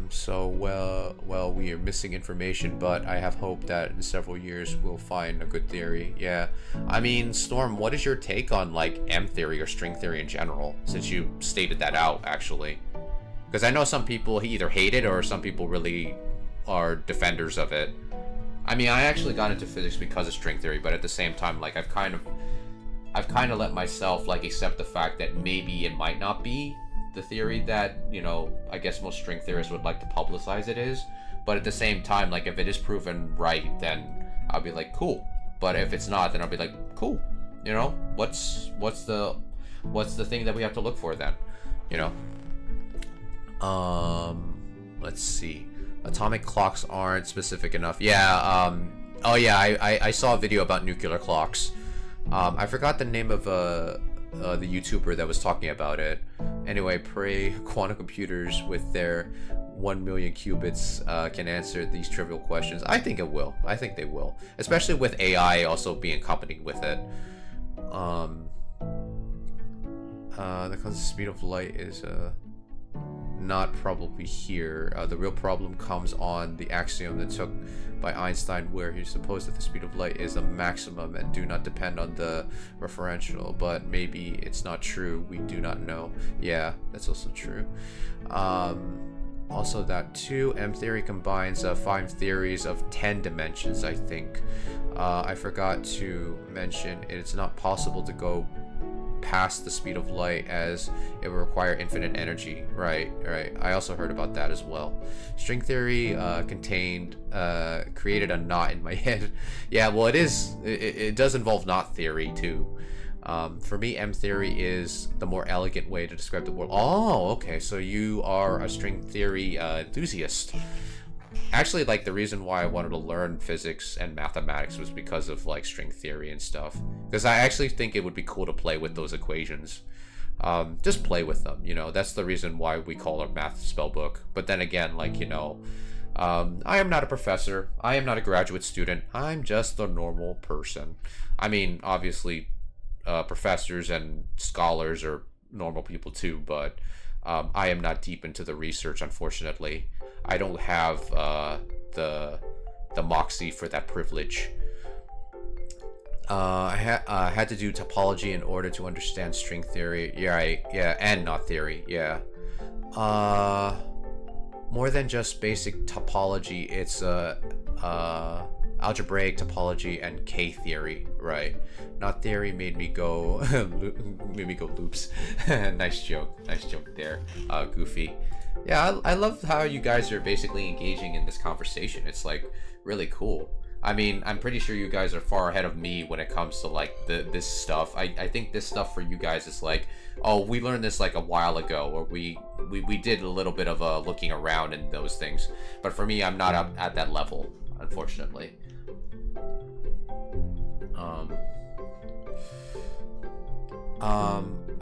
So well, we are missing information, but I have hope that in several years we'll find a good theory. Yeah, I mean, Storm, what is your take on like M theory or string theory in general, since you stated that out actually? Because I know some people either hate it or some people really are defenders of it. I mean, I actually got into physics because of string theory, but at the same time, like, I've kind of let myself like accept the fact that maybe it might not be the theory that, you know, I guess most string theorists would like to publicize it is. But at the same time, like, if it is proven right, then I'll be like, cool. But if it's not, then I'll be like, cool. You know, what's the thing that we have to look for then? You know? Let's see. Atomic clocks aren't specific enough. Yeah, oh yeah, I saw a video about nuclear clocks. I forgot the name of the YouTuber that was talking about it. Anyway, pray quantum computers with their 1 million qubits can answer these trivial questions. I think it will. I think they will. Especially with AI also being accompanied with it. The constant speed of light is not probably here. The real problem comes on the axiom that took by Einstein, where he supposed that the speed of light is a maximum and do not depend on the referential, but maybe it's not true. We do not know. Yeah, that's also true. Also that too, M theory combines 5 theories of 10 dimensions, I think. I forgot to mention it's not possible to go past the speed of light, as it will require infinite energy. Right. I also heard about that as well. String theory created a knot in my head. Yeah, well, it does involve knot theory too. For me, M theory is the more elegant way to describe the world. Oh, okay, so you are a string theory enthusiast. Actually, like, the reason why I wanted to learn physics and mathematics was because of like string theory and stuff, because I actually think it would be cool to play with those equations. Just play with them, you know. That's the reason why we call our math spell book. But then again, like, you know, I am not a professor, I am not a graduate student, I'm just a normal person. I mean, obviously professors and scholars are normal people too, but I am not deep into the research, unfortunately. I don't have the the moxie for that privilege. I had to do topology in order to understand string theory. Yeah, yeah, and knot theory. Yeah. More than just basic topology. It's algebraic topology and K theory, right? Knot theory made me go loops. Nice joke there, Goofy. Yeah, I love how you guys are basically engaging in this conversation. It's like really cool. I mean, I'm pretty sure you guys are far ahead of me when it comes to like this stuff. I think this stuff for you guys is like, oh, we learned this like a while ago, or we did a little bit of looking around and those things. But for me, I'm not up at that level, unfortunately.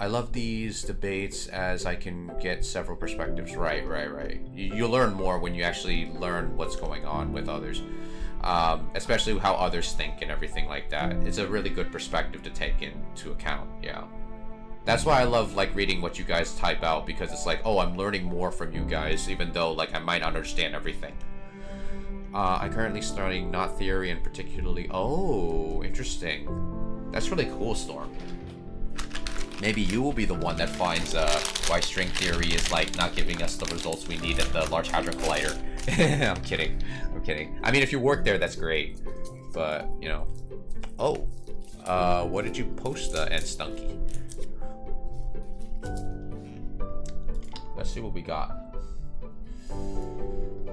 I love these debates as I can get several perspectives. Right. You learn more when you actually learn what's going on with others. Especially how others think and everything like that. It's a really good perspective to take into account. Yeah, that's why I love like reading what you guys type out, because it's like, oh, I'm learning more from you guys, even though like I might not understand everything. I'm currently studying knot theory and particularly, oh, interesting. That's really cool, Storm. Maybe you will be the one that finds why string theory is like not giving us the results we need at the Large Hadron Collider. I'm kidding. I mean, if you work there, that's great. But, you know. Oh. What did you post, Nstunky? Let's see what we got.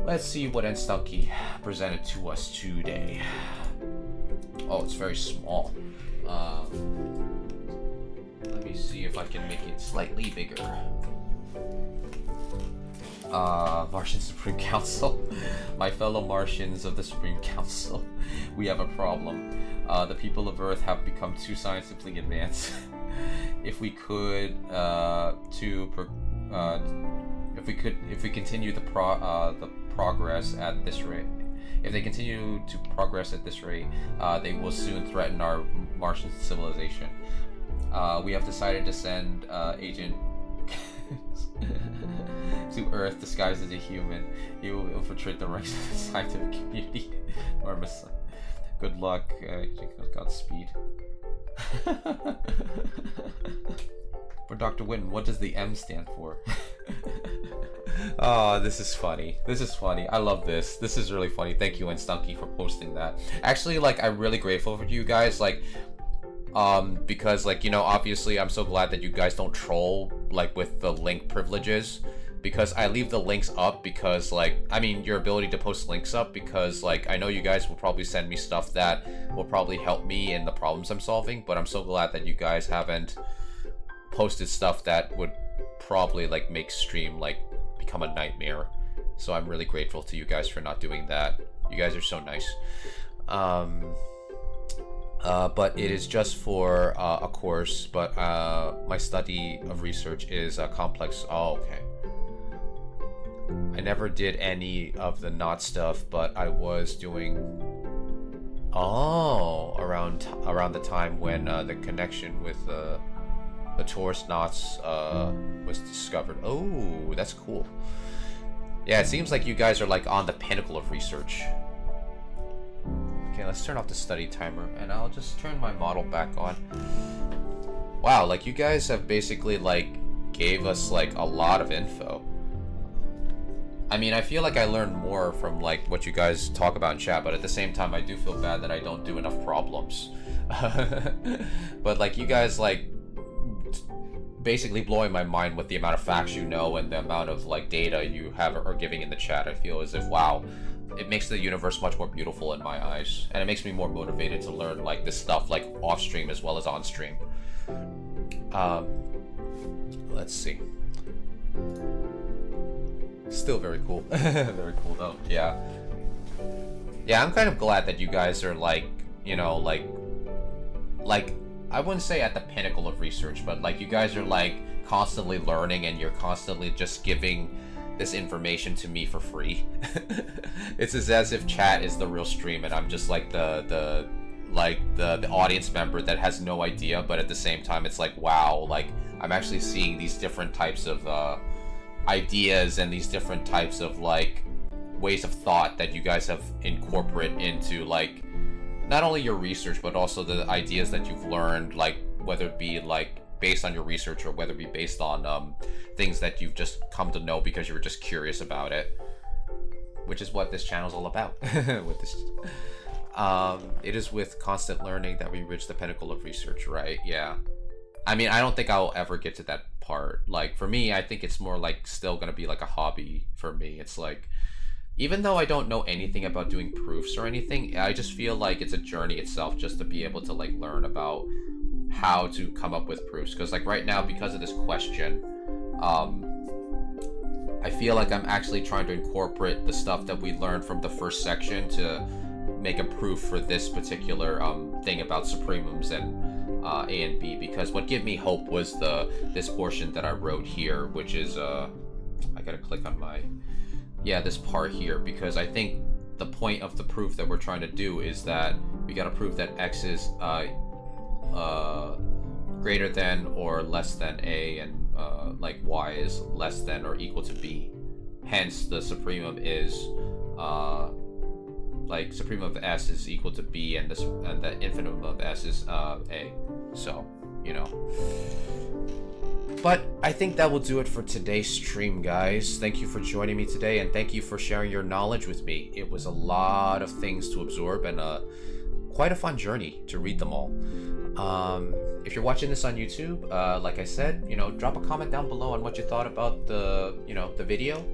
Let's see what Nstunky presented to us today. Oh, it's very small. Let me see if I can make it slightly bigger. Martian Supreme Council. My fellow Martians of the Supreme Council, we have a problem. The people of Earth have become too scientifically advanced. If we continue the progress at this rate, if they continue to progress at this rate, they will soon threaten our Martian civilization. We have decided to send Agent to Earth disguised as a human. He will infiltrate the ranks of the scientific community. Enormous. Good luck. Godspeed. For Dr. Witten, what does the M stand for? Oh, this is funny. I love this. This is really funny. Thank you, Nstunky, for posting that. Actually, like, I'm really grateful for you guys. Like, because, like, you know, obviously I'm so glad that you guys don't troll, like, with the link privileges, because I leave the links up because, like, I mean, your ability to post links up, because, like, I know you guys will probably send me stuff that will probably help me in the problems I'm solving, but I'm so glad that you guys haven't posted stuff that would probably, like, make stream, like, become a nightmare. So I'm really grateful to you guys for not doing that. You guys are so nice. But it is just for a course, but my study of research is complex. Oh, okay. I never did any of the knot stuff, but I was doing around the time when the connection with the torus knots was discovered. Oh, that's cool. Yeah, it seems like you guys are like on the pinnacle of research. Okay, let's turn off the study timer, and I'll just turn my model back on. Wow, like, you guys have basically, like, gave us, like, a lot of info. I mean, I feel like I learned more from, like, what you guys talk about in chat, but at the same time, I do feel bad that I don't do enough problems. But, like, you guys, like, basically blowing my mind with the amount of facts you know and the amount of, like, data you have are giving in the chat. I feel as if, wow, it makes the universe much more beautiful in my eyes, and it makes me more motivated to learn, like, this stuff, like, off stream as well as on stream. Let's see. Still very cool. Very cool though. Yeah, I'm kind of glad that you guys are, like, you know, like I wouldn't say at the pinnacle of research, but, like, you guys are, like, constantly learning, and you're constantly just giving this information to me for free. It's as if chat is the real stream and I'm just like the audience member that has no idea, but at the same time it's like, wow, like, I'm actually seeing these different types of ideas and these different types of, like, ways of thought that you guys have incorporated into like not only your research but also the ideas that you've learned, like whether it be like based on your research or whether it be based on things that you've just come to know because you were just curious about it, which is what this channel is all about. With this, it is with constant learning that we reach the pinnacle of research, right? Yeah. I mean, I don't think I'll ever get to that part. Like, for me, I think it's more like still gonna be like a hobby for me. It's like, even though I don't know anything about doing proofs or anything, I just feel like it's a journey itself just to be able to like learn about how to come up with proofs. Because like right now, because of this question, I feel like I'm actually trying to incorporate the stuff that we learned from the first section to make a proof for this particular thing about supremums and A and B, because what gave me hope was this portion that I wrote here, which is I gotta click on my this part here, because I think the point of the proof that we're trying to do is that we gotta prove that X is greater than or less than A, and like Y is less than or equal to B. Hence the supremum is like supremum of S is equal to B, and the infimum of S is A. So, you know. But I think that will do it for today's stream, guys. Thank you for joining me today, and thank you for sharing your knowledge with me. It was a lot of things to absorb, and quite a fun journey to read them all. If you're watching this on YouTube, like I said, you know, drop a comment down below on what you thought about the video,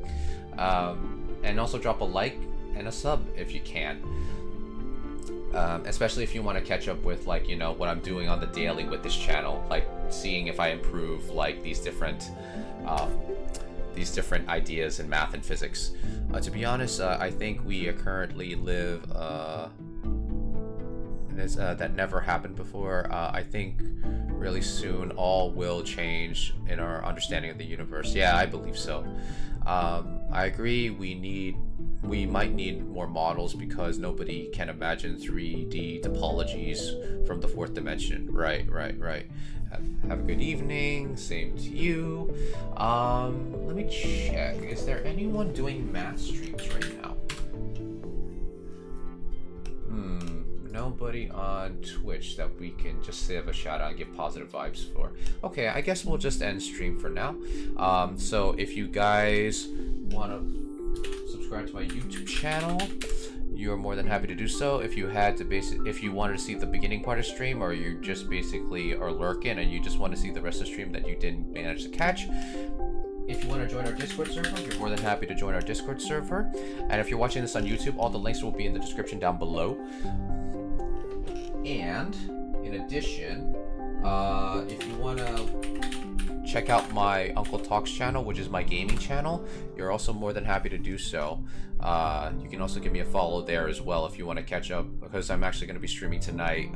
and also drop a like and a sub if you can. Especially if you want to catch up with like, you know, what I'm doing on the daily with this channel, like seeing if I improve like these different ideas in math and physics. To be honest, I think we currently live that never happened before. I think really soon all will change in our understanding of the universe. Yeah, I believe so. I agree, we might need more models because nobody can imagine 3D topologies from the fourth dimension. Right. Have a good evening. Same to you. Let me check. Is there anyone doing math streams right now? Nobody on Twitch that we can just have a shout out and give positive vibes for. Okay, I guess we'll just end stream for now. So if you guys want to subscribe to my YouTube channel, you're more than happy to do so. If you wanted to see the beginning part of stream, or you just basically are lurking and you just want to see the rest of the stream that you didn't manage to catch, if you want to join our Discord server, you're more than happy to join our Discord server. And if you're watching this on YouTube, all the links will be in the description down below. And in addition, if you want to check out my Uncle Talks channel, which is my gaming channel, you're also more than happy to do so. You can also give me a follow there as well if you want to catch up, because I'm actually going to be streaming tonight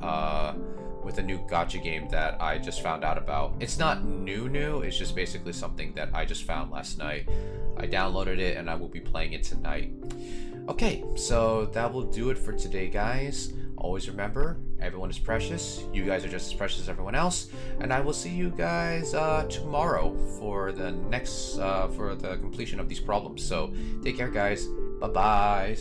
with a new gacha game that I just found out about. It's not new, it's just basically something that I just found last night. I downloaded it and I will be playing it tonight. Okay, so that will do it for today, guys. Always remember, everyone is precious. You guys are just as precious as everyone else. And I will see you guys tomorrow for the next, for the completion of these problems. So take care, guys. Bye-bye.